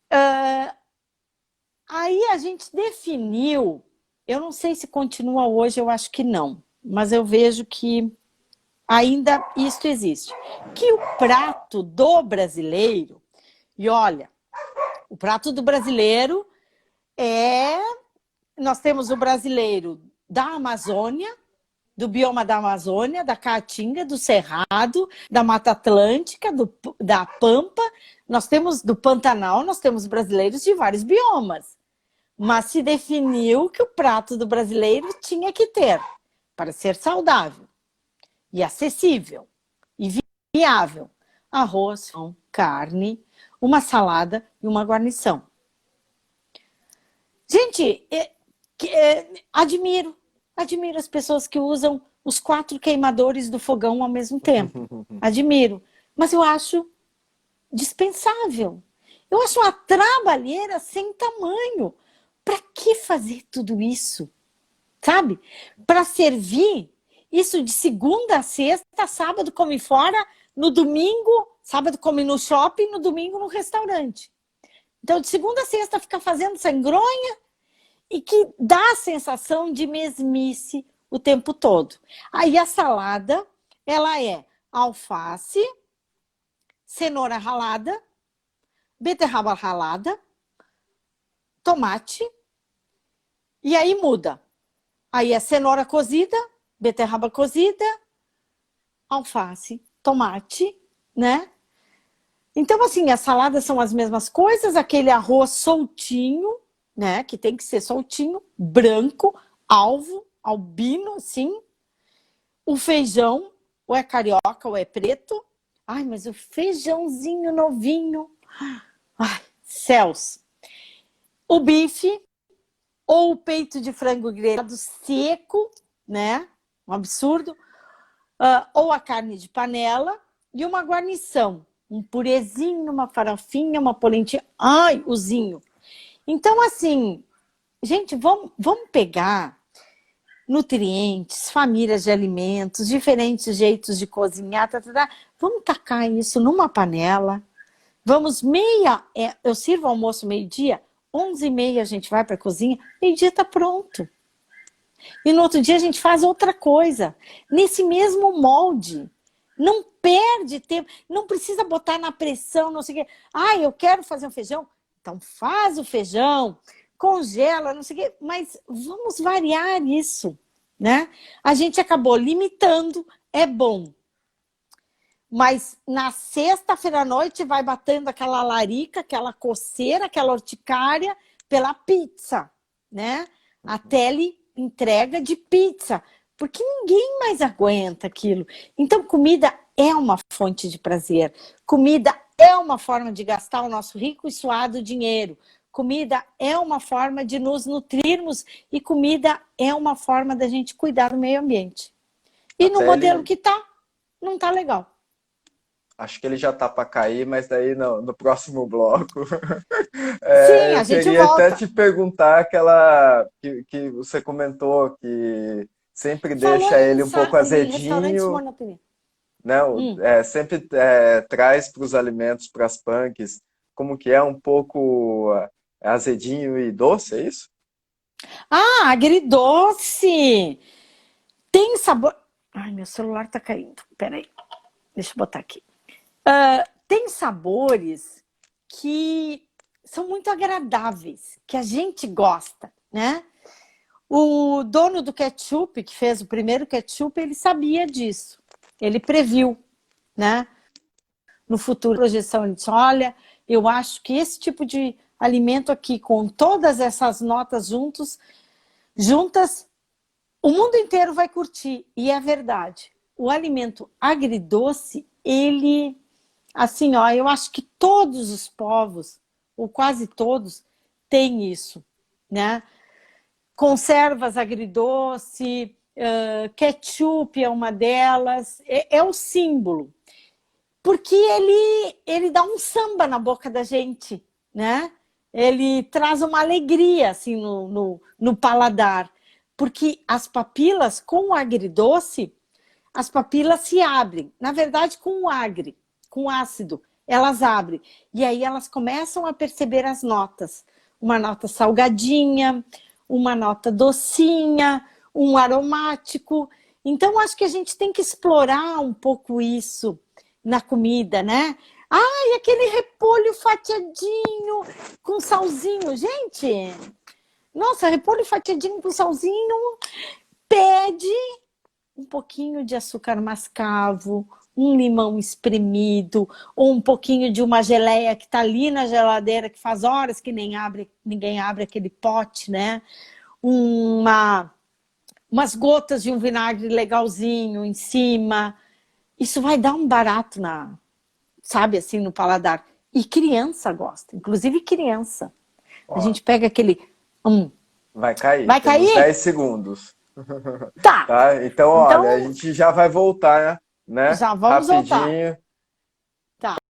Speaker 2: aí a gente definiu, eu não sei se continua hoje, eu acho que não, mas eu vejo que ainda isto existe. Que o prato do brasileiro, e olha, o prato do brasileiro nós temos o brasileiro da Amazônia, do bioma da Amazônia, da Caatinga, do Cerrado, da Mata Atlântica, da Pampa, nós temos do Pantanal, nós temos brasileiros de vários biomas. Mas se definiu que o prato do brasileiro tinha que ter, para ser saudável e acessível e viável, arroz, feijão, carne, uma salada e uma guarnição. Gente, admiro as pessoas que usam os 4 queimadores do fogão ao mesmo tempo. Admiro. Mas eu acho dispensável. Eu acho uma trabalheira sem tamanho. Para que fazer tudo isso? Sabe? Para servir isso de segunda a sexta, sábado come fora, no domingo, sábado come no shopping, no domingo no restaurante. Então, de segunda a sexta fica fazendo sangronha e que dá a sensação de mesmice o tempo todo. Aí a salada, ela é alface, cenoura ralada, beterraba ralada, tomate, e aí muda. Aí é cenoura cozida, beterraba cozida, alface, tomate, né? Então, assim, as saladas são as mesmas coisas, aquele arroz soltinho, né? Que tem que ser soltinho, branco, alvo, albino, assim. O feijão, ou é carioca ou é preto. Ai, mas o feijãozinho novinho. Ai, céus. O bife, ou o peito de frango grelhado seco, né? Um absurdo. Ou a carne de panela e uma guarnição. Um purezinho, uma farofinha, uma polentinha. Ai, ozinho. Então, assim, gente, vamos pegar nutrientes, famílias de alimentos, diferentes jeitos de cozinhar, vamos tacar isso numa panela. Vamos eu sirvo almoço meio-dia, 11h30 a gente vai para a cozinha, meio-dia está pronto. E no outro dia a gente faz outra coisa, nesse mesmo molde. Não perde tempo, não precisa botar na pressão, não sei o quê. Ah, eu quero fazer um feijão. Então faz o feijão, congela, não sei o quê. Mas vamos variar isso, né? A gente acabou limitando, é bom. Mas na sexta-feira à noite vai batendo aquela larica, aquela coceira, aquela urticária pela pizza, né? A tele entrega de pizza, porque ninguém mais aguenta aquilo. Então, comida é uma fonte de prazer. Comida é uma forma de gastar o nosso rico e suado dinheiro. Comida é uma forma de nos nutrirmos e comida é uma forma da gente cuidar do meio ambiente. E no modelo que tá, não tá legal.
Speaker 1: Acho que ele já tá para cair, mas daí no próximo bloco.
Speaker 2: Sim, a gente
Speaker 1: queria
Speaker 2: volta.
Speaker 1: até te perguntar aquela que você comentou que sempre deixa ele um pouco azedinho, né? Sempre traz para os alimentos, para as punks, como que é um pouco azedinho e doce, é isso?
Speaker 2: Ah, agridoce! Tem sabor... Ai, meu celular tá caindo. Peraí, deixa eu botar aqui. Tem sabores que são muito agradáveis, que a gente gosta, né? O dono do ketchup, que fez o primeiro ketchup, ele sabia disso. Ele previu, né? No futuro, projeção, ele disse, olha, eu acho que esse tipo de alimento aqui, com todas essas notas juntas, o mundo inteiro vai curtir. E é verdade. O alimento agridoce, ele... Assim, ó, eu acho que todos os povos, ou quase todos, têm isso, né? Conservas agridoce, ketchup é uma delas, é o símbolo. Porque ele dá um samba na boca da gente, né? Ele traz uma alegria, assim, no paladar. Porque as papilas, com o agridoce, as papilas se abrem. Na verdade, com o agri, com ácido, elas abrem. E aí elas começam a perceber as notas. Uma nota salgadinha, uma nota docinha, um aromático. Então, acho que a gente tem que explorar um pouco isso na comida, né? Ai, aquele repolho fatiadinho com salzinho. Gente, nossa, repolho fatiadinho com salzinho pede um pouquinho de açúcar mascavo, um limão espremido, ou um pouquinho de uma geleia que está ali na geladeira, que faz horas que ninguém abre aquele pote, né? Umas gotas de um vinagre legalzinho em cima. Isso vai dar um barato sabe, assim, no paladar. E criança gosta, inclusive criança. Ó, a gente pega aquele...
Speaker 1: Vai cair.
Speaker 2: Vai
Speaker 1: Temos
Speaker 2: cair?
Speaker 1: 10 segundos.
Speaker 2: Tá.
Speaker 1: Então, olha, a gente já vai voltar, né?
Speaker 2: Já vamos
Speaker 1: rapidinho.
Speaker 2: voltar. Tá.